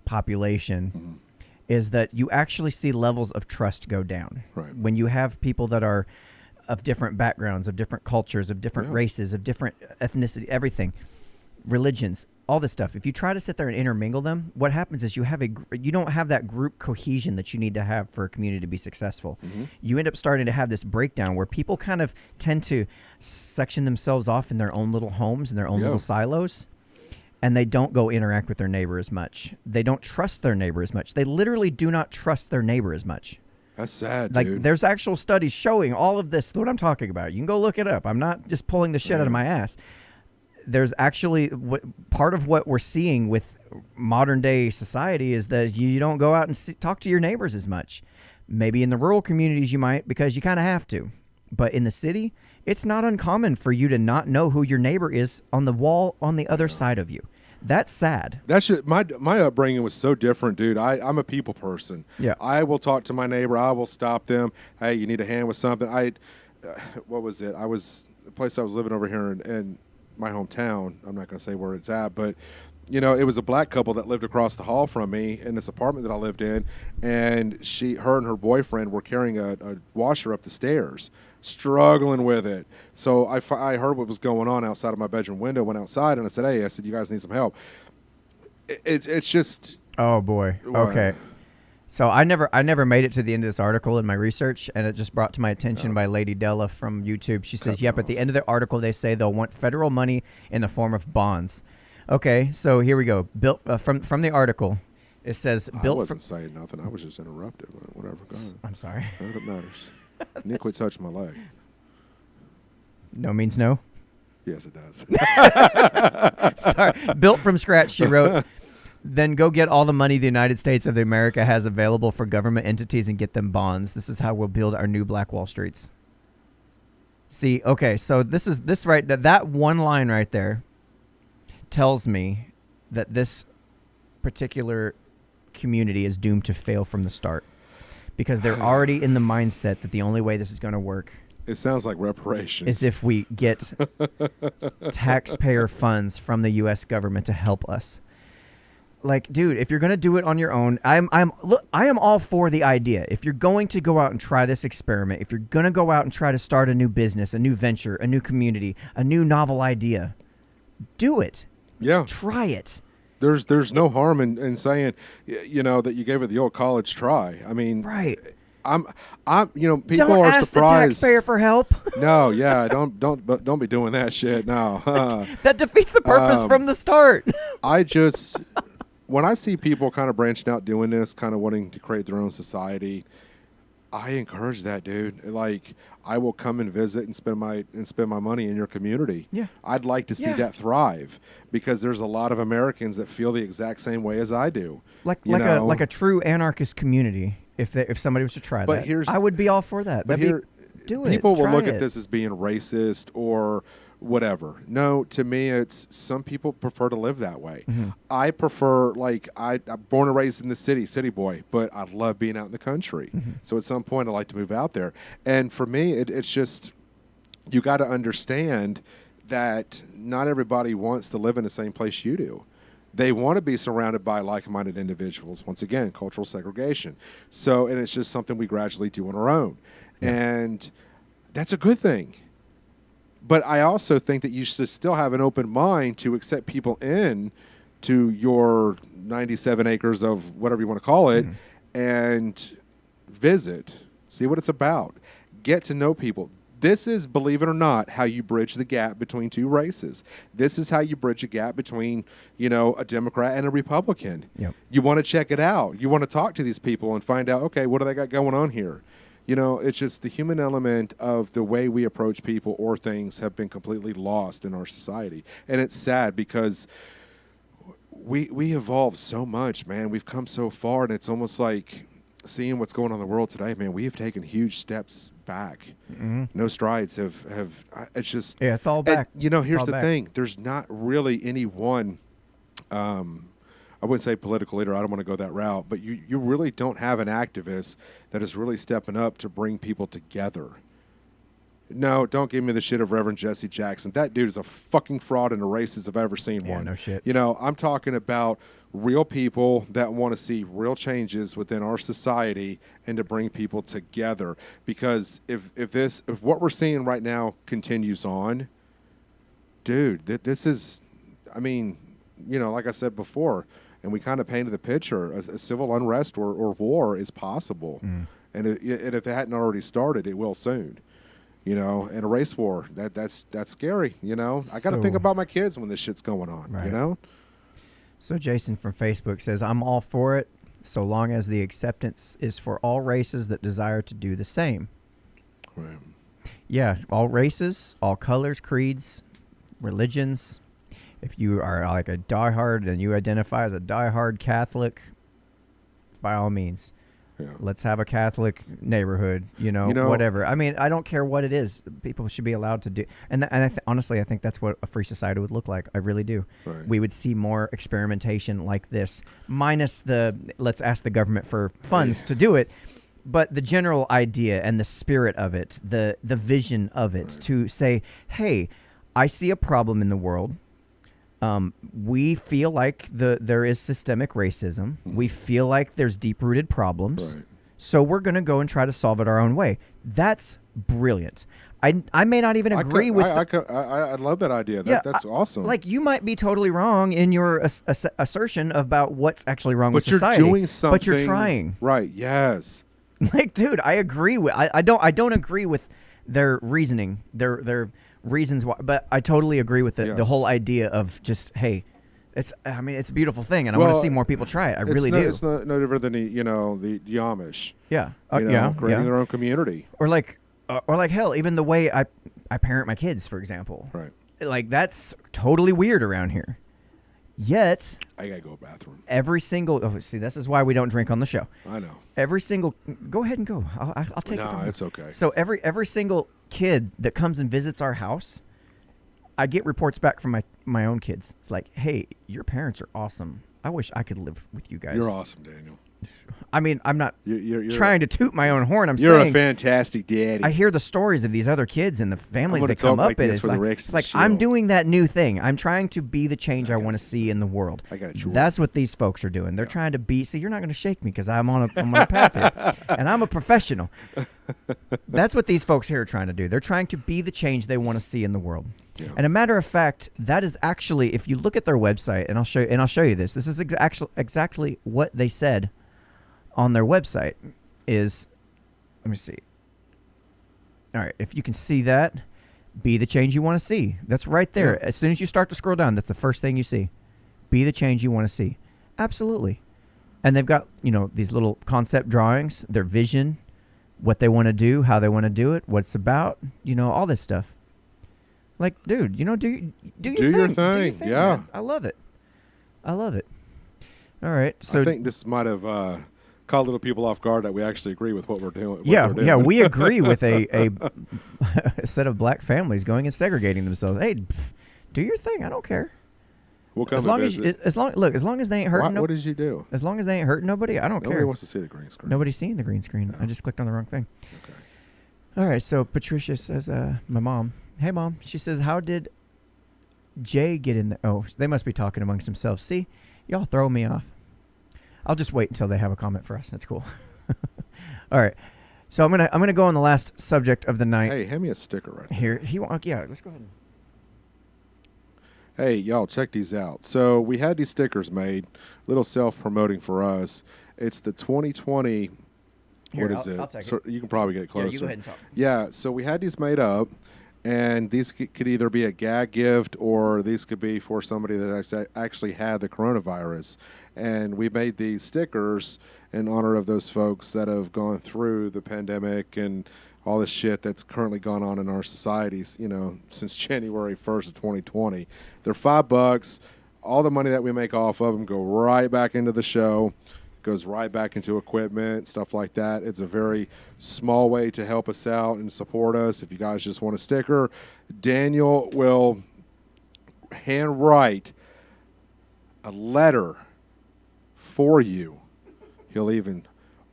population is that you actually see levels of trust go down. Right. When you have people that are of different backgrounds, of different cultures, of different races, of different ethnicity, everything, religions, all this stuff. If you try to sit there and intermingle them, what happens is you don't have that group cohesion that you need to have for a community to be successful. You end up starting to have this breakdown where people kind of tend to section themselves off in their own little homes and their own little silos, and they don't go interact with their neighbor as much. They don't trust their neighbor as much. They literally do not trust their neighbor as much. That's sad, like, dude. There's actual studies showing all of this, what I'm talking about. You can go look it up. I'm not just pulling the shit out of my ass. There's actually part of what we're seeing with modern day society is that you don't go out and talk to your neighbors as much. Maybe in the rural communities you might, because you kind of have to. But in the city, it's not uncommon for you to not know who your neighbor is on the wall on the other side of you. That's sad. My upbringing was so different, dude. I'm a people person. Yeah. I will talk to my neighbor. I will stop them. Hey, you need a hand with something? What was it? The place I was living over here in my hometown. I'm not going to say where it's at, but it was a black couple that lived across the hall from me in this apartment that I lived in, and her and her boyfriend were carrying a washer up the stairs, struggling with it. So I heard what was going on outside of my bedroom window, went outside, and I said, hey, you guys need some help. It's just... Oh, boy. Okay. So I never made it to the end of this article in my research, and it just brought to my attention by Lady Della from YouTube. She says, yep, at the end of the article, they say they'll want federal money in the form of bonds. Okay, so here we go. Built from the article, it says... I wasn't saying nothing. I was just interrupted. Whatever. Go ahead. I'm sorry. None of it matters. Nick, quit touching my leg. No means no? Yes, it does. Sorry. Built from scratch, she wrote... Then go get all the money the United States of America has available for government entities and get them bonds. This is how we'll build our new Black Wall Streets. See, okay, so that one line right there tells me that this particular community is doomed to fail from the start, because they're already in the mindset that the only way this is going to work, it sounds like reparations, is if we get taxpayer funds from the U.S. government to help us. Like, dude, if you're going to do it on your own, I am all for the idea. If you're going to go out and try this experiment, if you're going to go out and try to start a new business, a new venture, a new community, a new novel idea, do it. Yeah. Try it. There's no harm in saying, that you gave it the old college try. I mean, right. People don't are ask surprised. the taxpayer for help. No, yeah, don't be doing that shit. No. That defeats the purpose from the start. When I see people kind of branching out doing this, kind of wanting to create their own society, I encourage that, dude. Like, I will come and visit and spend my money in your community. Yeah. I'd like to see that thrive, because there's a lot of Americans that feel the exact same way as I do. Like a true anarchist community. If somebody was to try that, I would be all for that. But do it. People will look at this as being racist or whatever. No, to me, it's some people prefer to live that way. Mm-hmm. I prefer, I'm born and raised in the city boy, but I love being out in the country. Mm-hmm. So at some point, I like to move out there. And for me, it's just, you got to understand that not everybody wants to live in the same place you do. They want to be surrounded by like-minded individuals. Once again, cultural segregation. So, and it's just something we gradually do on our own. Yeah. And that's a good thing. But I also think that you should still have an open mind to accept people in to your 97 acres of whatever you want to call it, and visit, see what it's about, get to know people. This is, believe it or not, how you bridge the gap between two races. This is how you bridge a gap between, a Democrat and a Republican. Yep. You want to check it out. You want to talk to these people and find out, okay, what do they got going on here? It's just the human element of the way we approach people or things have been completely lost in our society. And it's sad, because we evolved so much, man. We've come so far, and it's almost like seeing what's going on in the world today, man. We have taken huge steps back. Mm-hmm. No strides have it's just... Yeah, it's all back. And, here's the thing. There's not really any one... I wouldn't say political leader. I don't want to go that route. But you really don't have an activist that is really stepping up to bring people together. No, don't give me the shit of Reverend Jesse Jackson. That dude is a fucking fraud and a racist if I've ever seen Yeah, one. no shit. You know, I'm talking about real people that want to see real changes within our society and to bring people together. Because if what we're seeing right now continues on, dude, this is, I mean, you know, like I said before, and we kind of painted the picture, a civil unrest or war is possible. And if it hadn't already started, it will soon. You know, and a race war, that's scary, you know. I got to think about my kids when this shit's going on, Right. you know. So Jason from Facebook says, I'm all for it so long as the acceptance is for all races that desire to do the same. Right. Yeah, all races, all colors, creeds, religions. If you are like a diehard and you identify as a diehard Catholic, by all means. Yeah. Let's have a Catholic neighborhood, you know, whatever. I mean, I don't care what it is. People should be allowed to do. And honestly, I think that's what a free society would look like. I really do. Right. We would see more experimentation like this, minus the let's ask the government for funds to do it. But the general idea and the spirit of it, the vision of it, to say, hey, I see a problem in the world. We feel like there is systemic racism. We feel like there's deep-rooted problems. Right. So we're going to go and try to solve it our own way. That's brilliant. I may not even agree with... I love that idea. That's awesome. Like, you might be totally wrong in your assertion about what's actually wrong with but you're society. doing something. But you're trying. Right, yes. Like, dude, I agree with... I don't agree with their reasoning, their reasons why, but I totally agree with the whole idea of just, hey, it's a beautiful thing, and I want to see more people try it. I really do. It's no different than the Amish. Yeah, creating their own community. Or like hell, even the way I parent my kids, for example. Right. Like, that's totally weird around here. Yet I gotta go to the bathroom. Every single this is why we don't drink on the show. I know. Every single go ahead and go. I'll take it. No, it's okay. So every single kid that comes and visits our house, I get reports back from my own kids. It's like, hey, your parents are awesome. I wish I could live with you guys. You're awesome, Daniel. I mean, I'm not you're trying to toot my own horn. You're saying a fantastic daddy. I hear the stories of these other kids and the families that come up in. It's like I'm doing that new thing. I'm trying to be the change I want to see in the world. I got you. That's what these folks are doing. They're trying to be. See, you're not going to shake me because I'm on a path here, and I'm a professional. That's what these folks here are trying to do. They're trying to be the change they want to see in the world. Yeah. And a matter of fact, that is actually, if you look at their website, and I'll show you this. This is exactly what they said on their website. Is, let me see. All right, if you can see that, be the change you want to see. That's right there. Yeah. As soon as you start to scroll down, that's the first thing you see. Be the change you want to see. Absolutely. And they've got, these little concept drawings, their vision, what they want to do, how they want to do it, what it's about, all this stuff. Like, dude, do your thing. Yeah. Man. I love it. All right. So I think this might have caught little people off guard that we actually agree with what we're doing. Yeah, we agree with a set of black families going and segregating themselves. Hey, do your thing. I don't care. We'll come as long as they ain't hurting nobody. What did you do? As long as they ain't hurting nobody, I don't care. Nobody wants to see the green screen. Nobody's seeing the green screen. No. I just clicked on the wrong thing. Okay. All right, so Patricia says, my mom. Hey, Mom. She says, how did Jay get in there? Oh, they must be talking amongst themselves. See, y'all throw me off. I'll just wait until they have a comment for us. That's cool. All right. So I'm gonna go on the last subject of the night. Hey, hand me a sticker right here. Yeah, let's go ahead. Hey, y'all, check these out. So we had these stickers made, little self-promoting for us. It's the 2020. Here, what is it? I'll take so it. You can probably get closer. Yeah, you go ahead and talk. Yeah, so we had these made up, and these could either be a gag gift or these could be for somebody that actually had the coronavirus. And we made these stickers in honor of those folks that have gone through the pandemic and all this shit that's currently gone on in our societies, since January 1st of 2020. They're $5. All the money that we make off of them go right back into the show, goes right back into equipment, stuff like that. It's a very small way to help us out and support us. If you guys just want a sticker, Daniel will handwrite a letter for you. He'll even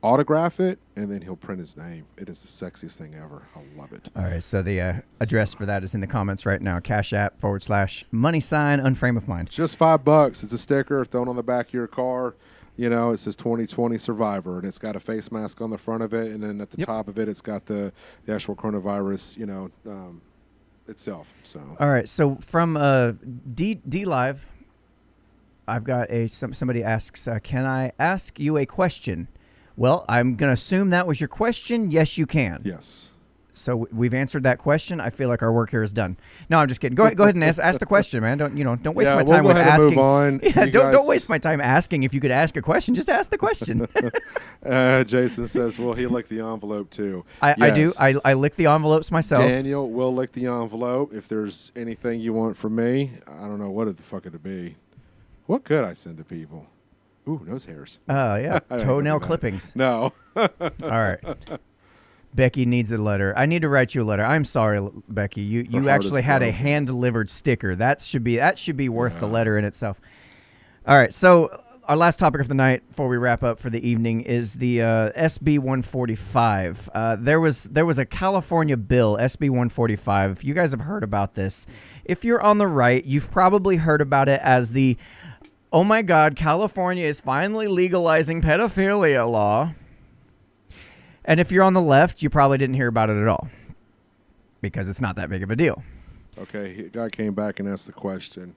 autograph it, and then he'll print his name. It is the sexiest thing ever. I love it. All right, so the address for that is in the comments right now. Cash App /money sign unframe of mind. Just $5. It's a sticker thrown on the back of your car. You know, it says 2020 Survivor, and it's got a face mask on the front of it, and then at the top of it, it's got the actual coronavirus, itself. So. All right, so from D Live, I've got somebody asks, can I ask you a question? Well, I'm going to assume that was your question. Yes, you can. Yes. So we've answered that question. I feel like our work here is done. No, I'm just kidding. Go ahead and ask the question, man. Don't waste my time with asking. Move on. Yeah, don't waste my time asking. If you could ask a question, just ask the question. Jason says, "Will he lick the envelope too?" I do. I lick the envelopes myself. Daniel will lick the envelope. If there's anything you want from me, I don't know what the fuck it'd be. What could I send to people? Ooh, nose hairs. Yeah, toenail clippings. No. All right. Becky needs a letter. I need to write you a letter. I'm sorry, Becky. You actually had a hand-delivered sticker. That should be worth the letter in itself. All right. So our last topic of the night before we wrap up for the evening is the SB 145. There was a California bill, SB 145. If you guys have heard about this, if you're on the right, you've probably heard about it as the "Oh my God, California is finally legalizing pedophilia" law. And if you're on the left, you probably didn't hear about it at all because it's not that big of a deal. Okay, a guy came back and asked the question.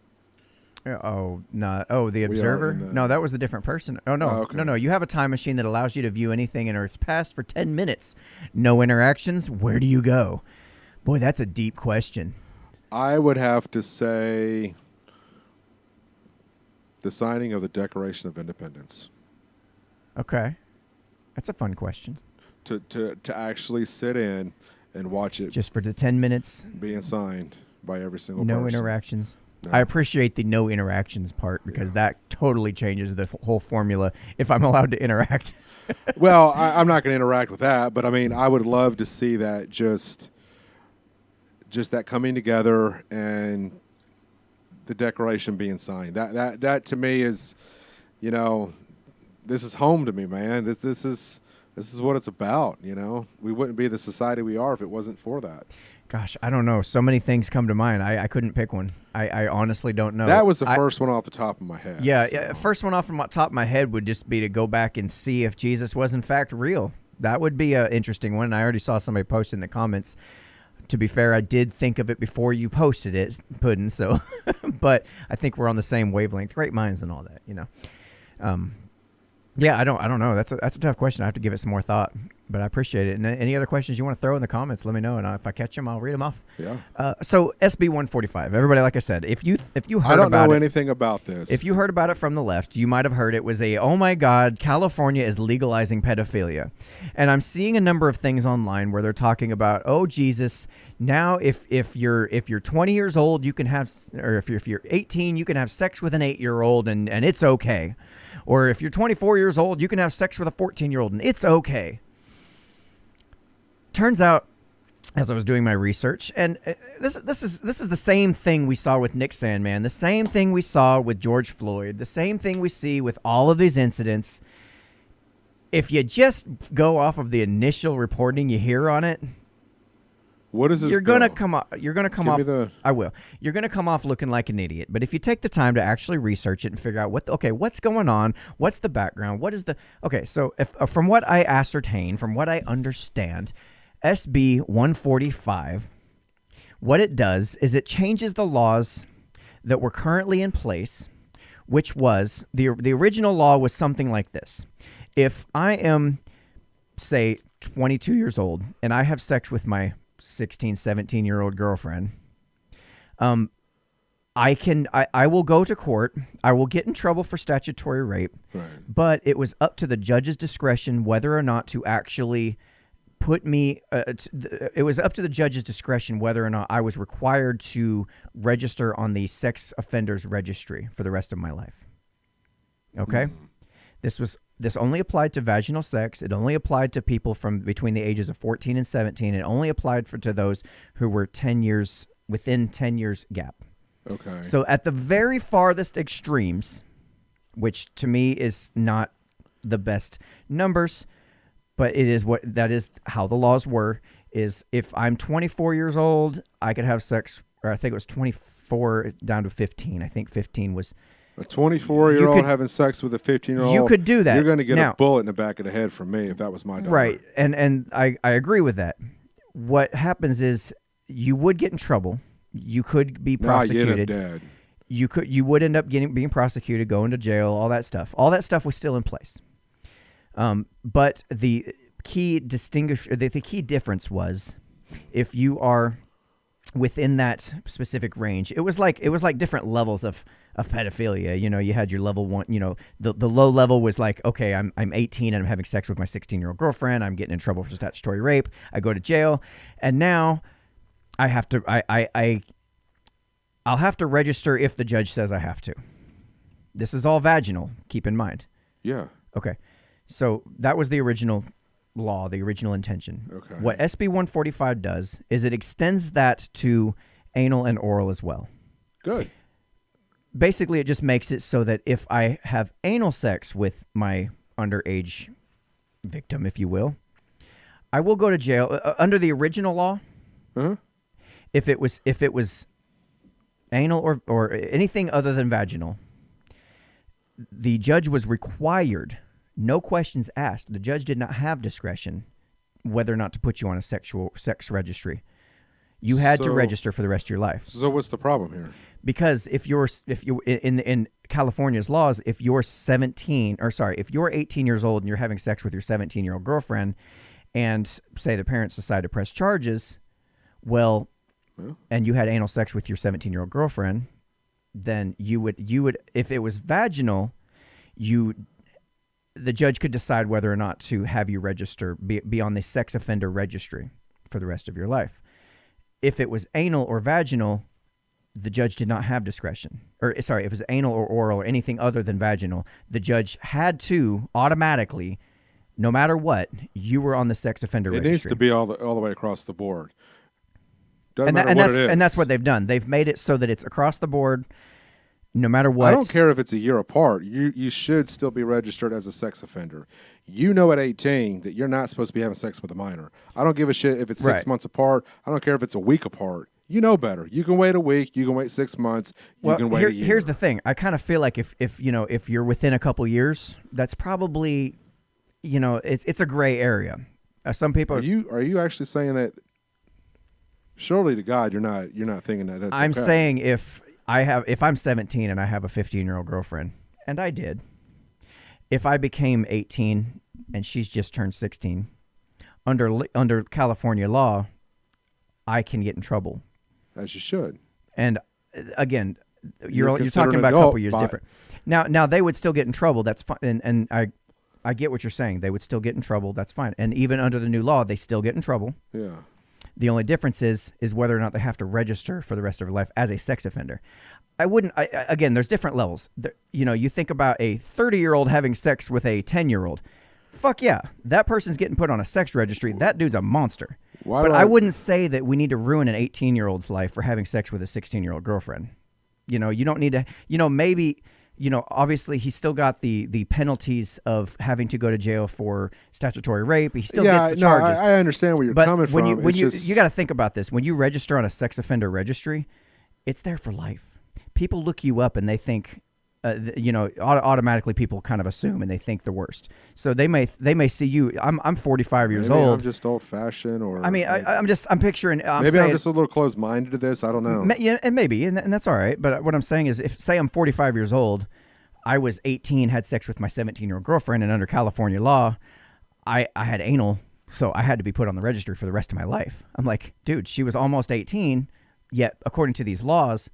Oh, no. Oh, the Observer? No, that was a different person. Oh, no. Okay. No. You have a time machine that allows you to view anything in Earth's past for 10 minutes. No interactions. Where do you go? Boy, that's a deep question. I would have to say the signing of the Declaration of Independence. Okay. That's a fun question. To actually sit in and watch it just for the 10 minutes being signed by every single no person. Interactions. No. I appreciate the no interactions part because that totally changes the whole formula if I'm allowed to interact. Well, I'm not going to interact with that, but I mean, I would love to see that just that coming together and the Declaration being signed. That to me is, this is home to me, man. This is what it's about, We wouldn't be the society we are if it wasn't for that. Gosh, I don't know. So many things come to mind. I couldn't pick one. I honestly don't know. That was the first one off the top of my head. Yeah, first one off the top of my head would just be to go back and see if Jesus was in fact real. That would be an interesting one. I already saw somebody post in the comments. To be fair, I did think of it before you posted it, Puddin', so but I think we're on the same wavelength. Great minds and all that, Yeah, I don't know. That's a tough question. I have to give it some more thought, but I appreciate it. And any other questions you want to throw in the comments, let me know, and if I catch them, I'll read them off. Yeah. So SB 145. Everybody, like I said, if you heard about it, I don't know anything about this. If you heard about it from the left, you might have heard it was oh my God, California is legalizing pedophilia, and I'm seeing a number of things online where they're talking about, oh Jesus, now if you're 20 years old, you can have, or if you're 18, you can have sex with an 8-year-old and it's okay. Or if you're 24 years old, you can have sex with a 14-year-old and it's okay. Turns out, as I was doing my research, and this is the same thing we saw with Nick Sandman, the same thing we saw with George Floyd, the same thing we see with all of these incidents. If you just go off of the initial reporting you hear on it, what is this? You're gonna come off. I will. You're gonna come off looking like an idiot. But if you take the time to actually research it and figure out what's going on, what's the background, So from what I ascertain, from what I understand, SB 145, what it does is it changes the laws that were currently in place, which was the original law was something like this: if I am, say, 22 years old and I have sex with my 16, 17-year-old girlfriend, I will go to court. I will get in trouble for statutory rape, right. But it was up to the judge's discretion whether or not to actually put me. It was up to the judge's discretion whether or not I was required to register on the sex offenders registry for the rest of my life. Okay, This only applied to vaginal sex. It only applied to people from between the ages of 14 and 17. It only applied to those who were 10 years within 10 years gap. Okay. So at the very farthest extremes, which to me is not the best numbers, but that is how the laws were. Is if I'm 24 years old, I could have sex, or I think it was 24 down to 15. I think 15 was. A 24-year-old having sex with a 15-year-old. You could do that. You're going to get Now, a bullet in the back of the head from me if that was my daughter. Right, and I agree with that. What happens is you would get in trouble. You could be prosecuted. Dead. You would end up being prosecuted, going to jail, all that stuff. All that stuff was still in place. But the key difference was if you are within that specific range. It was like different levels of pedophilia. You know, you had your level 1, you know, the low level was like, okay, I'm 18 and I'm having sex with my 16-year-old girlfriend. I'm getting in trouble for statutory rape. I go to jail. And now I have to I'll have to register if the judge says I have to. This is all vaginal, keep in mind. Yeah. Okay. So that was the original law, the original intention. Okay. What SB 145 does is it extends that to anal and oral as well. Good. Basically, it just makes it so that if I have anal sex with my underage victim, if you will, I will go to jail under the original law. Uh-huh. If it was anal or anything other than vaginal, the judge was required, no questions asked. The judge did not have discretion whether or not to put you on a sex registry. You had to register for the rest of your life. So what's the problem here? Because if you in California's laws, if you're 18 years old and you're having sex with your 17-year-old girlfriend, and say the parents decide to press charges, well, and you had anal sex with your 17-year-old girlfriend, then you would if it was vaginal, the judge could decide whether or not to have you be on the sex offender registry for the rest of your life. If it was anal or vaginal, the judge did not have discretion. If it was anal or oral or anything other than vaginal, the judge had to automatically, no matter what, you were on the sex offender registry. It needs to be all the way across the board. Doesn't And, matter and what that's it is. and that's what they've done. They've made it so that it's across the board, no matter what. I don't care if it's a year apart. You should still be registered as a sex offender. You know at 18 that you're not supposed to be having sex with a minor. I don't give a shit if it's 6 Right. months apart. I don't care if it's a week apart. You know better. You can wait a week. You can wait 6 months. You can wait a year. Here's the thing. I kind of feel like if you're within a couple years, that's probably, it's a gray area. Some people Are you actually saying that? Surely to God, you're not thinking that. That's I'm okay. saying if I'm 17 and I have a 15-year-old girlfriend, and I did, if I became 18 and she's just turned 16, under California law, I can get in trouble. As you should. And again, you're considered talking an about a adult couple years by- different. Now they would still get in trouble. That's fine, and I get what you're saying. They would still get in trouble. That's fine. And even under the new law, they still get in trouble. Yeah. The only difference is whether or not they have to register for the rest of their life as a sex offender. Again, there's different levels. You think about a 30-year-old having sex with a 10-year-old. Fuck yeah, that person's getting put on a sex registry. That dude's a monster. But I wouldn't say that we need to ruin an 18-year-old's life for having sex with a 16-year-old girlfriend. You don't need to, maybe, obviously he's still got the penalties of having to go to jail for statutory rape. He still gets the charges. I understand where you're coming from. You got to think about this. When you register on a sex offender registry, it's there for life. People look you up and they think, automatically people kind of assume and they think the worst. So they may see you. I'm 45 years Maybe old. I'm just old fashioned, or I mean, I'm picturing. Maybe I'm just a little close minded to this. I don't know. Yeah, and maybe, and that's all right. But what I'm saying is, if say I'm 45 years old, I was 18, had sex with my 17-year-old girlfriend, and under California law, I had anal, so I had to be put on the registry for the rest of my life. I'm like, dude, she was almost 18, yet according to these laws,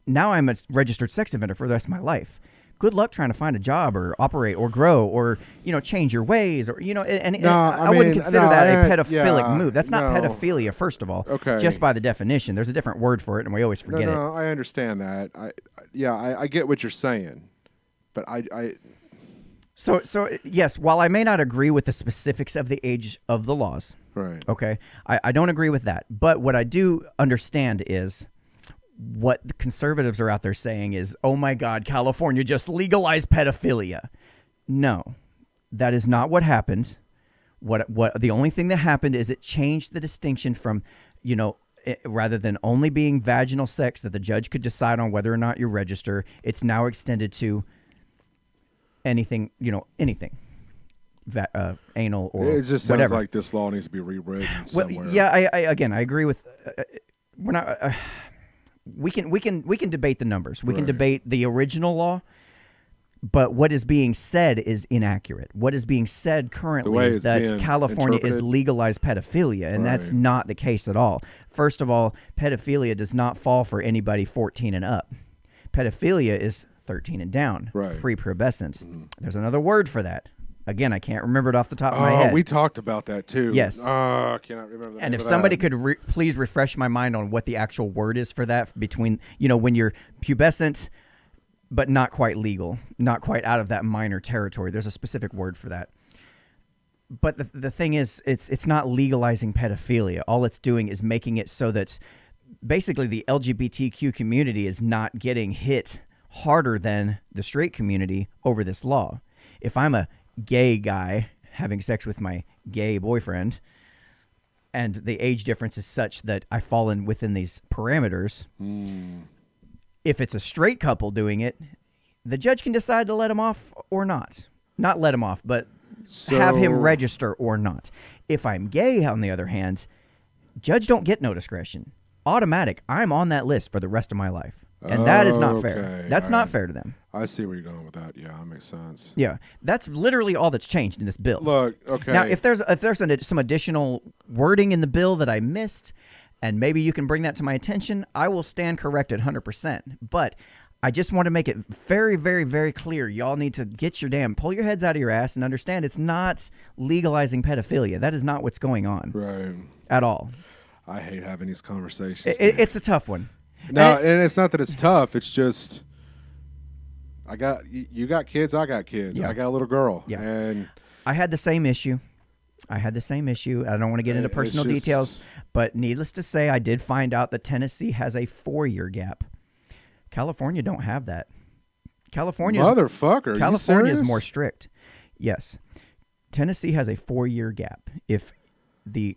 now I'm a registered sex offender for the rest of my life. Good luck trying to find a job or operate or grow or, change your ways or, I wouldn't consider that a pedophilic move. That's not pedophilia, first of all. Okay. Just by the definition. There's a different word for it and we always forget it. No, I understand that. I get what you're saying, but So yes, while I may not agree with the specifics of the age of the laws, right. Okay, I don't agree with that. But what I do understand is what the conservatives are out there saying is, oh my God, California just legalized pedophilia. No, that is not what happened. What the only thing that happened is it changed the distinction from, rather than only being vaginal sex that the judge could decide on whether or not you register, it's now extended to anything, anything. Anal or it just sounds whatever. like this law needs to be rewritten Well, somewhere. yeah, I agree with. We're not. We can debate the numbers. We can Right. debate the original law, but what is being said is inaccurate. What is being said currently way is it's that being California is interpreted. legalized pedophilia, and that's Right. not the case at all. First of all, pedophilia does not fall for anybody 14 and up. Pedophilia is 13 and down, Right. prepubescent. There's another word for that. Again, I can't remember it off the top of my head. We talked about that too. Yes. I cannot remember the And name if of somebody that. could please refresh my mind on what the actual word is for that, between, when you're pubescent but not quite legal, not quite out of that minor territory. There's a specific word for that. But the thing is, it's not legalizing pedophilia. All it's doing is making it so that basically the LGBTQ community is not getting hit harder than the straight community over this law. If I'm a gay guy having sex with my gay boyfriend, and the age difference is such that I fall in within these parameters, if it's a straight couple doing it, the judge can decide to let him off or not. Not let him off, but have him So- register or not. If I'm gay, on the other hand, judge don't get no discretion. Automatic. I'm on that list for the rest of my life. And that is not fair. Okay, That's all not right. fair to them. I see where you're going with that. Yeah, that makes sense. Yeah, that's literally all that's changed in this bill. Look, okay. Now, if there's some additional wording in the bill that I missed, and maybe you can bring that to my attention, I will stand corrected 100%. But I just want to make it very, very, very clear. Y'all need to pull your heads out of your ass and understand it's not legalizing pedophilia. That is not what's going on Right. at all. I hate having these conversations. It's a tough one. No, And and it's not that it's tough. It's just you got kids. I got kids. Yeah. I got a little girl. Yeah. And I had the same issue. I don't want to get into It's personal just- details, but needless to say, I did find out that Tennessee has a 4-year gap. California don't have that. California is more strict. Yes. Tennessee has a 4-year gap. If the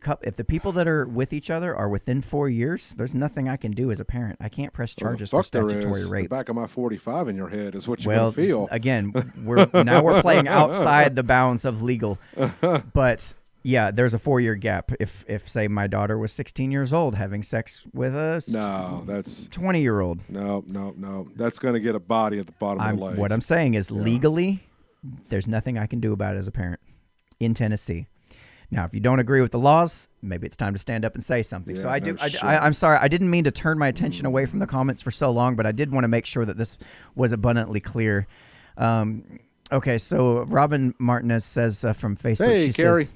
people that are with each other are within 4 years, there's nothing I can do as a parent. I can't press charges for statutory The rape. back of my 45 in your head is what you're Well, gonna feel. again, we're playing outside the bounds of legal. But yeah, there's a 4-year gap. If say my daughter was 16 years old having sex with a No, that's 20-year-old. no. That's gonna get a body at the bottom of the lake. What I'm saying is legally, there's nothing I can do about it as a parent in Tennessee. Now, if you don't agree with the laws, maybe it's time to stand up and say something. Yeah, So I no do. shit. I'm sorry. I didn't mean to turn my attention away from the comments for so long, but I did want to make sure that this was abundantly clear. Okay, so Robin Martinez says from Facebook, Hey, she Carrie. says,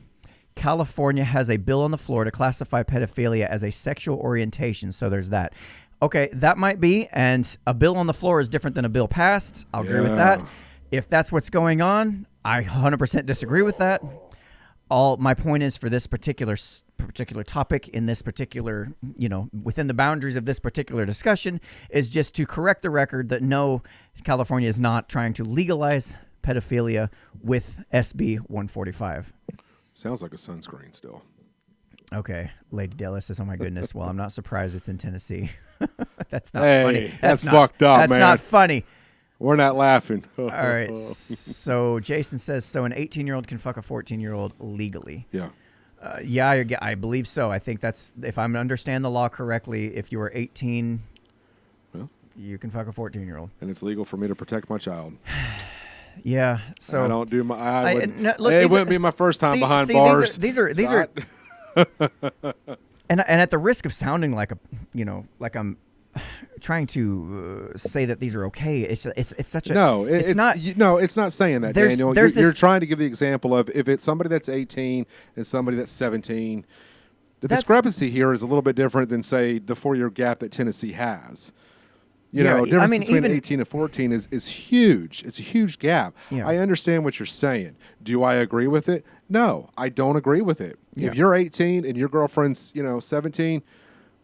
California has a bill on the floor to classify pedophilia as a sexual orientation. So there's that. Okay, that might be, and a bill on the floor is different than a bill passed. I'll agree with that. Yeah. If that's what's going on, I 100% disagree with that. My point is, for this particular topic in this particular, within the boundaries of this particular discussion, is just to correct the record that no, California is not trying to legalize pedophilia with SB 145. Sounds like a sunscreen still. Okay, Lady Della says, "Oh my goodness." Well, I'm not surprised it's in Tennessee. That's not Hey, funny. that's not, fucked up, That's man. not funny. We're not laughing. All right. So Jason says, so an 18-year-old can fuck a 14-year-old legally. Yeah. Yeah, I believe so. I think that's, if I'm understand the law correctly, if you are 18, Well. you can fuck a 14-year-old. And it's legal for me to protect my child. Yeah. So I don't do my. I wouldn't, no, look, it these wouldn't are- be my first time see- behind see, bars. These are So and at the risk of sounding like like I'm trying to say that these are okay. It's such a no, it's not. it's not saying that, There's- Daniel. there's You're this- trying to give the example of if it's somebody that's 18 and somebody that's 17. The That's- discrepancy here is a little bit different than, say, the 4-year gap that Tennessee has. You Yeah, know, I difference mean, between even- 18 and 14 is huge. It's a huge gap. Yeah. I understand what you're saying. Do I agree with it? No, I don't agree with it. Yeah. If you're 18 and your girlfriend's, 17,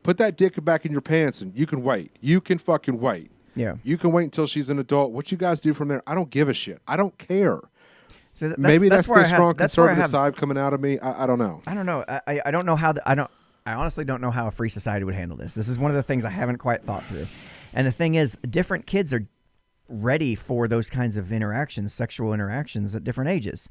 put that dick back in your pants and you can wait. You can fucking wait. Yeah. You can wait until she's an adult. What you guys do from there, I don't give a shit. I don't care. So maybe that's where the I have- strong that's where I conservative have- side coming out of me. I don't know. I don't know. I don't know how. I honestly don't know how a free society would handle this. This is one of the things I haven't quite thought through. And the thing is, different kids are ready for those kinds of interactions, sexual interactions at different ages.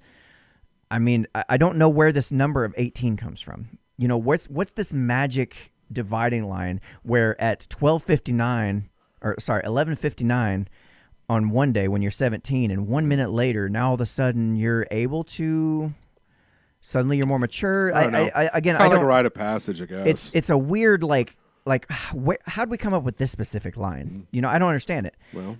I mean, I don't know where this number of 18 comes from. You know, what's this magic dividing line where at 11:59 on one day when you're 17 and 1 minute later, now all of a sudden you're able to, suddenly you're more mature. I don't know. I Kind of like a rite of passage, I guess. it's a weird, like how'd we come up with this specific line? You know, I don't understand it. Well,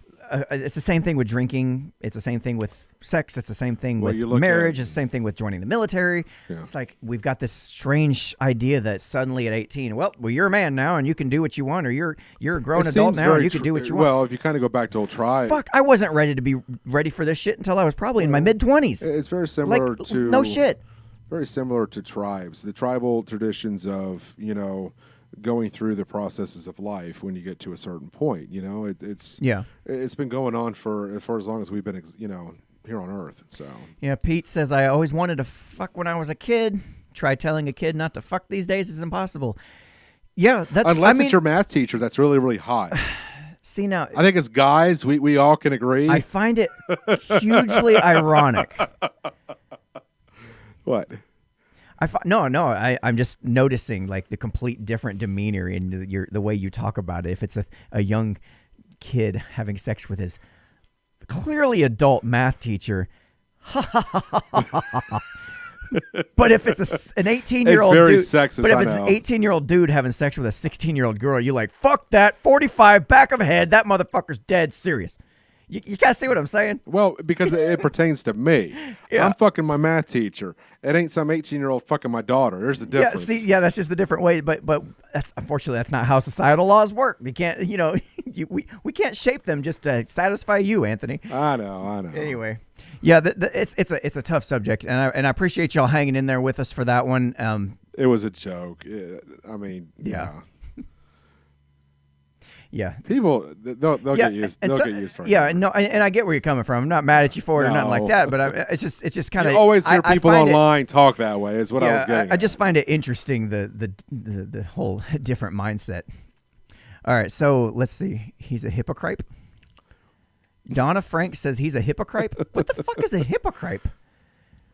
It's the same thing with drinking. It's the same thing with sex. It's the same thing with you look marriage. at- It's the same thing with joining the military. Yeah. It's like we've got this strange idea that suddenly at 18, well, you're a man now and you can do what you want, or you're a grown it adult seems now and very you can do what you want. Well, if you kind of go back to old tribe, Fuck, I wasn't ready to be ready for this shit until I was probably in my mid-20s. it's very similar Like, to no shit. Very similar to tribes, the tribal traditions of going through the processes of life when you get to a certain point. It's been going on for as long as we've been here on Earth. So Yeah, Pete says, I always wanted to fuck when I was a kid. Try telling a kid not to fuck these days is impossible. Yeah, that's... unless it's your math teacher, that's really, really hot. See, now... I think as guys, we all can agree. I find it hugely ironic. What? I'm just noticing like the complete different demeanor in the way you talk about it. If it's a young kid having sex with his clearly adult math teacher, but if it's an 18-year-old It's very dude, sexist, but if I it's an know. 18-year-old dude having sex with a 16-year-old girl, you're like, fuck that, 45, back of head, that motherfucker's dead, serious. You guys see what I'm saying? Well, because it pertains to me. Yeah. I'm fucking my math teacher. It ain't some 18-year-old fucking my daughter. There's the difference. That's just the different way. But that's unfortunately that's not how societal laws work. You can't, we can't shape them just to satisfy you, Anthony. I know. Anyway, yeah, it's a tough subject, and I appreciate y'all hanging in there with us for that one. It was a joke. I mean, Yeah. Yeah. People, they'll get used. They'll get used to it. Yeah, no, and I get where you're coming from. I'm not mad at you for it or nothing like No. that. But it's just kind of You always hear people find online talk that way. Is what I was getting. I just find it interesting the whole different mindset. All right, so let's see. He's a hypocrite. Donna Frank says he's a hypocrite. What the fuck is a hypocrite?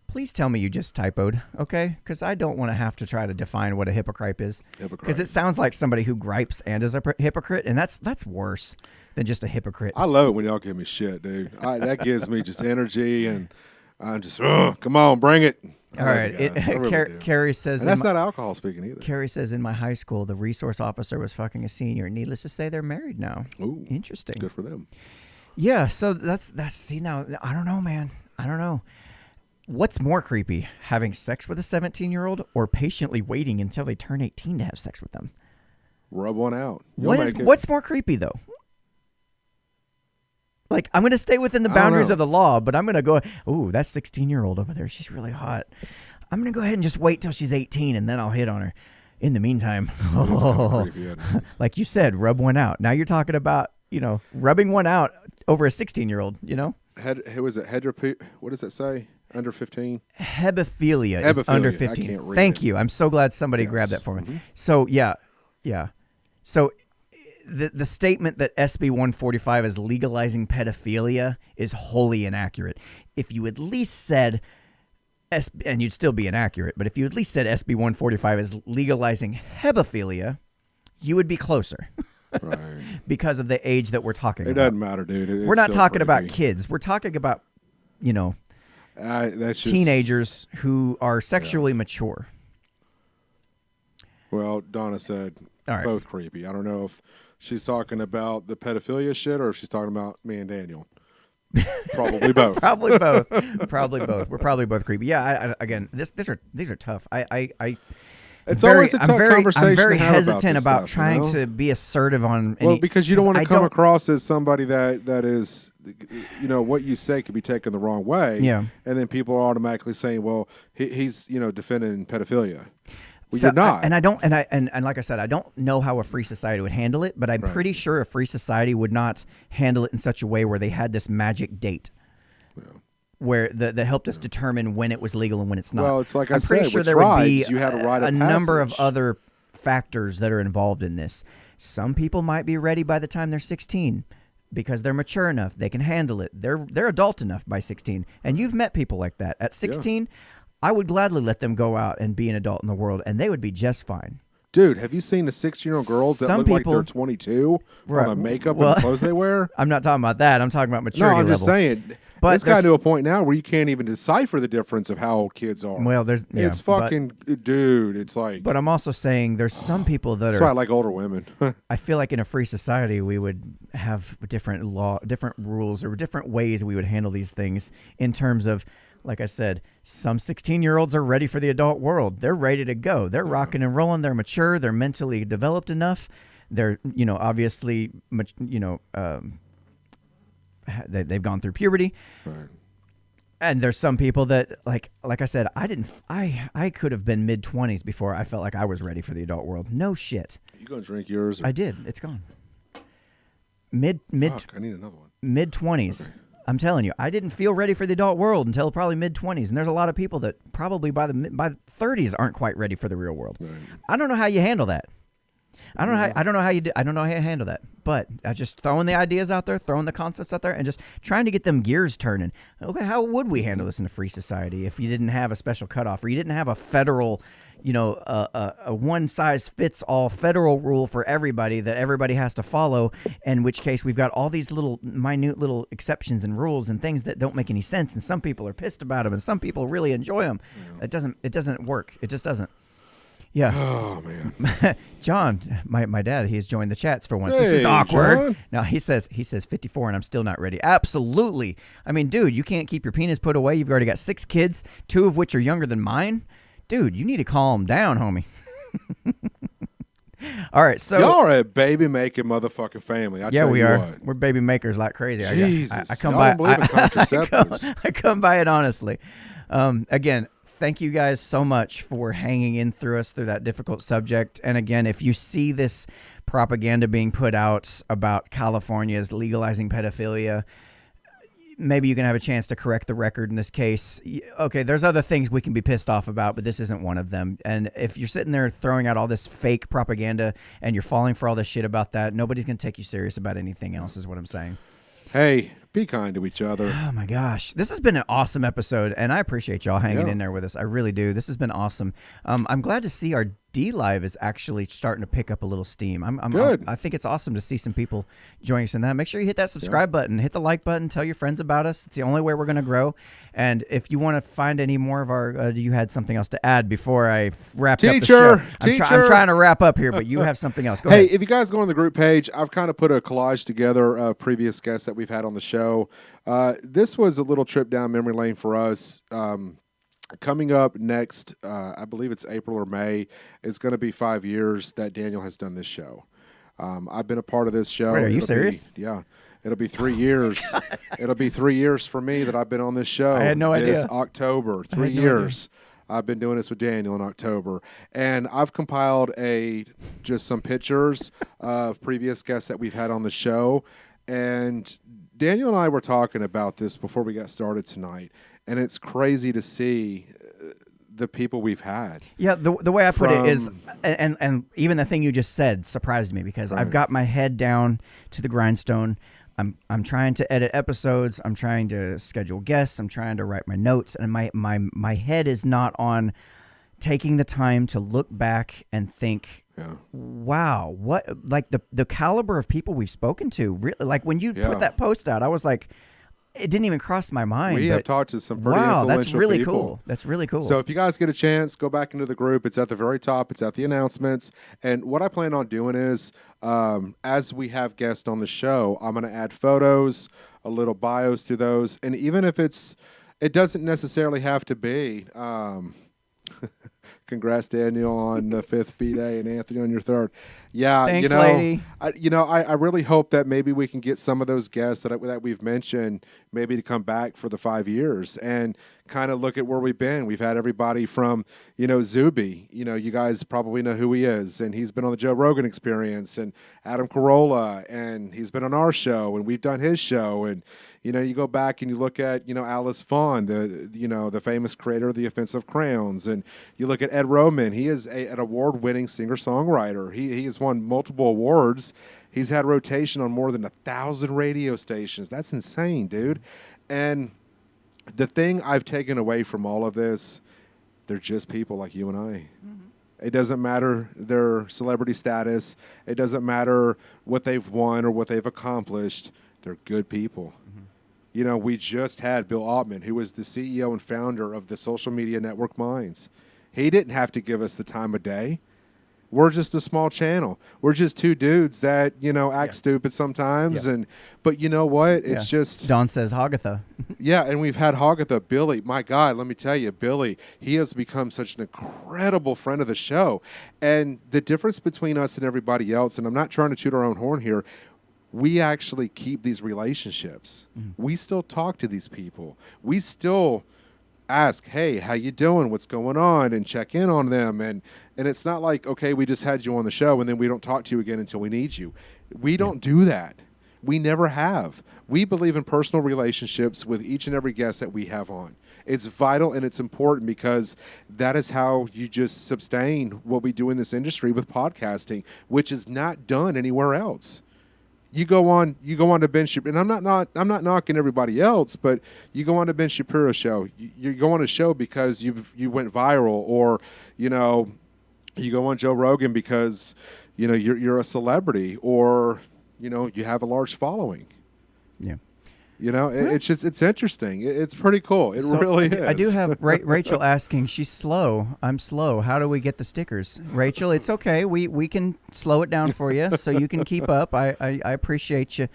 Please tell me you just typoed, okay? Because I don't want to have to try to define what a hypocrite is. Because it sounds like somebody who gripes and is a hypocrite, and that's worse than just a hypocrite. I love it when y'all give me shit, dude. That gives me just energy, and I'm just, come on, bring it. All right. Carrie says... And that's not alcohol speaking either. Carrie says, in my high school, the resource officer was fucking a senior. Needless to say, they're married now. Ooh, interesting. Good for them. Yeah, so that's see, now, I don't know, man. I don't know. What's more creepy, having sex with a 17-year-old or patiently waiting until they turn 18 to have sex with them? Rub one out. What's more creepy, though? Like, I'm going to stay within the boundaries of the law, but I'm going to go, ooh, that 16-year-old over there, she's really hot. I'm going to go ahead and just wait till she's 18, and then I'll hit on her. In the meantime, like you said, rub one out. Now you're talking about, rubbing one out over a 16-year-old, Who is it? What does it say? Under 15? Hebephilia is under 15. Thank you. I'm so glad somebody grabbed that for me. Mm-hmm. So, yeah. So, the statement that SB 145 is legalizing pedophilia is wholly inaccurate. If you at least said, and you'd still be inaccurate, but if you at least said SB 145 is legalizing hebephilia, you would be closer. Right. Because of the age that we're talking about. It doesn't matter, dude. We're not talking about kids. We're talking about, that's just, teenagers who are sexually mature. Well, Donna said All right. both creepy. I don't know if she's talking about the pedophilia shit or if she's talking about me and Daniel. Probably both. Probably both. We're probably both creepy. Yeah. Again, these are tough. It's always a tough conversation. I'm very to have hesitant about trying to be assertive on. Because you don't want to come across as somebody that is, what you say could be taken the wrong way. Yeah. And then people are automatically saying, well, he's defending pedophilia. Well, so you're not. And like I said, I don't know how a free society would handle it, but I'm pretty sure a free society would not handle it in such a way where they had this magic date. Yeah. where that helped us determine when it was legal and when it's not. Well, it's like I'm I pretty said, sure with there would be tribes, you had a rite of number of passage. other factors that are involved in this. Some people might be ready by the time they're 16 because they're mature enough, they can handle it. They're adult enough by 16, and you've met people like that. At 16, I would gladly let them go out and be an adult in the world, and they would be just fine. Dude, have you seen the 16-year-old girls that Some look like people- they're 22 Right. on the makeup Well- and the clothes they wear? I'm not talking about that. I'm talking about No, maturity I'm just level. saying. But It's gotten there's- to a point now where you can't even decipher the difference of how old kids are. Well, there's it's fucking, dude. It's like. But I'm also saying there's some people that That's are. why I like older women. I feel like in a free society we would have different rules, or different ways we would handle these things in terms of, like I said, some 16-year-olds are ready for the adult world. They're ready to go. They're rocking and rolling. They're mature. They're mentally developed enough. They're, obviously, they've gone through puberty. Right. And there's some people that, like I said, I could have been mid-20s before I felt like I was ready for the adult world. No shit. You gonna drink yours? Or? I did. It's gone. Fuck, I need another one. Mid-20s. Okay. I'm telling you, I didn't feel ready for the adult world until probably mid-20s, and there's a lot of people that probably by the 30s aren't quite ready for the real world. Right. I don't know how you handle that. I don't know how you handle that. But I just throwing the ideas out there, throwing the concepts out there, and just trying to get them gears turning. Okay, how would we handle this in a free society if you didn't have a special cutoff, or you didn't have a federal, a one-size-fits-all federal rule for everybody that everybody has to follow, in which case we've got all these little minute little exceptions and rules and things that don't make any sense, and some people are pissed about them, and some people really enjoy them. Yeah. It doesn't work. It just doesn't. Yeah. Oh man. John, my dad, he's joined the chats for once. Hey, this is awkward. John. No, he says 54 and I'm still not ready. Absolutely. I mean, dude, you can't keep your penis put away. You've already got 6 kids, 2 of which are younger than mine. Dude, you need to calm down, homie. All right, so y'all are a baby making motherfucking family. We are. What. We're baby makers like crazy. Jesus, I come y'all by. don't believe in contraceptives. I come by it honestly. Again, thank you guys so much for hanging in through us through that difficult subject. And again, if you see this propaganda being put out about California's legalizing pedophilia, maybe you can have a chance to correct the record in this case. Okay, there's other things we can be pissed off about, but this isn't one of them. And if you're sitting there throwing out all this fake propaganda and you're falling for all this shit about that, nobody's going to take you serious about anything else, is what I'm saying. Hey, be kind to each other. Oh my gosh, this has been an awesome episode, and I appreciate y'all hanging in there with us. I really do. This has been awesome. I'm glad to see our D Live is actually starting to pick up a little steam. I'm good. I think it's awesome to see some people join us in that. Make sure you hit that subscribe button, hit the like button, tell your friends about us. It's the only way we're going to grow. And if you want to find any more of our, you had something else to add before I wrapped up the show. I'm trying to wrap up here, but you have something else. Go ahead. Hey, if you guys go on the group page, I've kind of put a collage together of previous guests that we've had on the show. This was a little trip down memory lane for us. Coming up next, I believe it's April or May, it's going to be 5 years that Daniel has done this show. I've been a part of this show. Wait, are you serious? Yeah. It'll be 3 years. It'll be 3 years for me that I've been on this show. I had no idea. This October, 3 years. I've been doing this with Daniel in October. And I've compiled just some pictures of previous guests that we've had on the show. And Daniel and I were talking about this before we got started tonight. And it's crazy to see the people we've had. Yeah, the way I put it is, and even the thing you just said surprised me because I've got my head down to the grindstone. I'm trying to edit episodes. I'm trying to schedule guests. I'm trying to write my notes, and my head is not on taking the time to look back and think, wow, what, like the caliber of people we've spoken to. Really, like when you put that post out, I was like, it didn't even cross my mind. We have talked to some pretty influential that's really people. cool. That's really cool. So if you guys get a chance, go back into the group. It's at the very top. It's at the announcements. And what I plan on doing is, as we have guests on the show, I'm going to add photos, a little bios to those. And even if it doesn't necessarily have to be, congrats, Daniel, on the 5th B-Day and Anthony on your 3rd. Yeah, thanks, lady. I really hope that maybe we can get some of those guests that we've mentioned maybe to come back for the 5 years and kind of look at where we've been. We've had everybody from, Zuby. You guys probably know who he is, and he's been on the Joe Rogan Experience, and Adam Carolla, and he's been on our show, and we've done his show, and you go back and you look at Alice Vaughn, the famous creator of the Offensive Crowns, and you look at Ed Roman. He is an award-winning singer-songwriter. He has won multiple awards. He's had rotation on more than 1,000 radio stations. That's insane, dude. And the thing I've taken away from all of this, they're just people like you and I. It doesn't matter their celebrity status. It doesn't matter what they've won or what they've accomplished. They're good people. We just had Bill Altman, who was the CEO and founder of the social media network Minds. He didn't have to give us the time of day. We're just a small channel. We're just two dudes that, act stupid sometimes. Yeah. But you know what? It's just... Don says Hagatha. Yeah, and we've had Hagatha. Billy, my God, let me tell you, Billy, he has become such an incredible friend of the show. And the difference between us and everybody else, and I'm not trying to toot our own horn here, we actually keep these relationships. We still talk to these people. We still ask, hey, how you doing? What's going on? And check in on them. And it's not like, okay, we just had you on the show and then we don't talk to you again until we need you. We don't do that. We never have. We believe in personal relationships with each and every guest that we have on. It's vital and it's important because that is how you just sustain what we do in this industry with podcasting, which is not done anywhere else. You go on to Ben Shapiro, and I'm not knocking everybody else, but you go on to Ben Shapiro's show. You go on a show because you went viral, or you go on Joe Rogan because you're a celebrity, or you have a large following. Yeah. It's interesting. It's pretty cool. It really is. I do have Rachel asking, she's slow. I'm slow. How do we get the stickers? Rachel, it's okay. We can slow it down for you so you can keep up. I appreciate you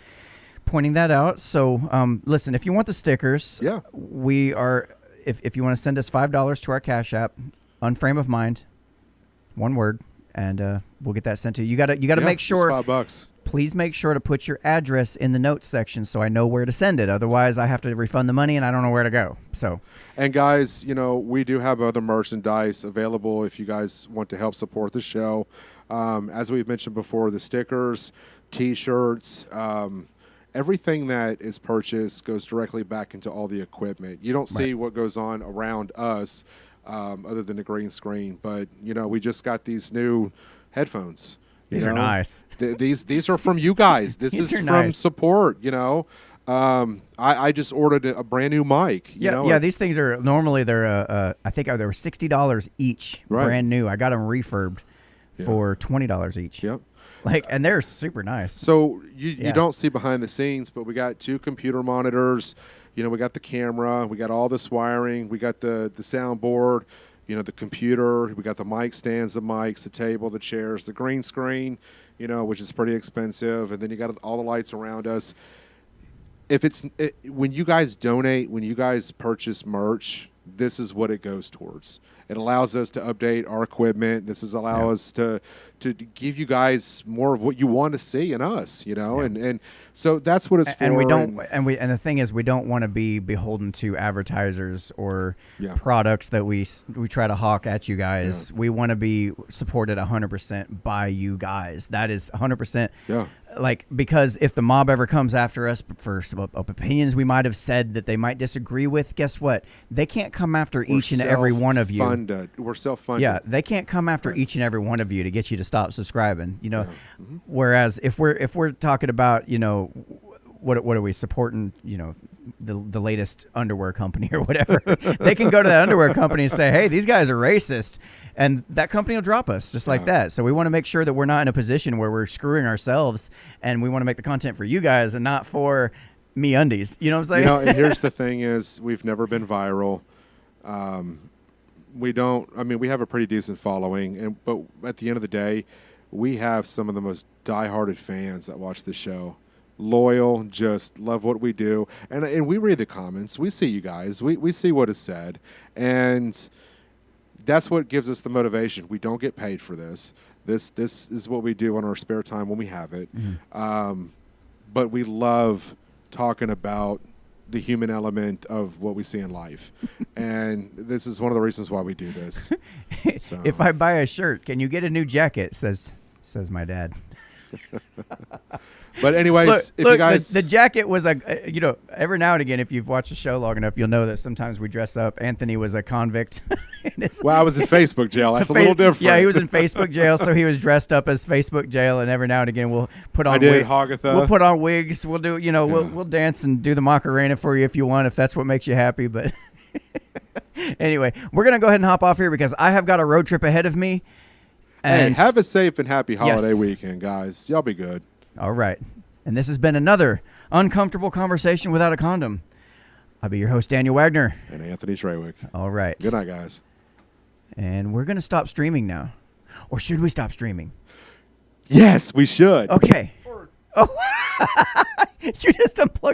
pointing that out. So listen, if you want the stickers, we are, if you want to send us $5 to our Cash App, Unframe of Mind, one word, and we'll get that sent to you. You gotta make sure. $5. Please make sure to put your address in the notes section so I know where to send it. Otherwise, I have to refund the money and I don't know where to go. So, and guys, we do have other merchandise available if you guys want to help support the show. As we've mentioned before, the stickers, T-shirts, everything that is purchased goes directly back into all the equipment. You don't see what goes on around us other than the green screen. But, we just got these new headphones. These are nice. These are from you guys. This is from nice. support. I just ordered a brand new mic. These things are normally they're I think they were $60 each, brand new. I got them refurbed for $20 each. Yep. And they're super nice. So you don't see behind the scenes, but we got 2 computer monitors. We got the camera. We got all this wiring. We got the soundboard. The computer, we got the mic stands, the mics, the table, the chairs, the green screen, which is pretty expensive. And then you got all the lights around us. When you guys donate, when you guys purchase merch, this is what it goes towards. It allows us to update our equipment. This is allow us to give you guys more of what you want to see in us, and so that's what it's for. And we don't, and the thing is, we don't want to be beholden to advertisers or products that we try to hawk at you guys. We want to be supported 100% by you guys. That is 100%. Yeah. Because if the mob ever comes after us for some opinions we might have said that they might disagree with, guess what? They can't come after each and every one of you. We're self-funded. Yeah, they can't come after each and every one of you to get you to stop subscribing. Whereas if we're talking about what are we supporting? The latest underwear company or whatever. They can go to that underwear company and say, hey, these guys are racist, and that company will drop us just like that. So we want to make sure that we're not in a position where we're screwing ourselves, and we want to make the content for you guys and not for me undies. You know what I'm saying? And here's the thing is we've never been viral. We have a pretty decent following, but at the end of the day, we have some of the most dieharded fans that watch this show. Loyal, just love what we do. And we read the comments. We see you guys. We see what is said. And that's what gives us the motivation. We don't get paid for this. This is what we do on our spare time when we have it. But we love talking about the human element of what we see in life. And this is one of the reasons why we do this. So. If I buy a shirt, can you get a new jacket? Says my dad. But anyways, if you guys, the jacket was every now and again, if you've watched the show long enough, you'll know that sometimes we dress up. Anthony was a convict. Well, I was in Facebook jail. That's a little different. Yeah, he was in Facebook jail, so he was dressed up as Facebook jail, and every now and again we'll put on. I did Hagatha. We'll put on wigs. We'll do, we'll dance and do the Macarena for you if you want, if that's what makes you happy. But anyway, we're gonna go ahead and hop off here because I have got a road trip ahead of me. And hey, have a safe and happy holiday Yes. weekend, guys. Y'all be good. All right. And this has been another uncomfortable conversation without a condom. I'll be your host, Daniel Wagner. And Anthony Trewick. All right. Good night, guys. And we're going to stop streaming now. Or should we stop streaming? Yes, we should. Okay. Oh, you just unplugged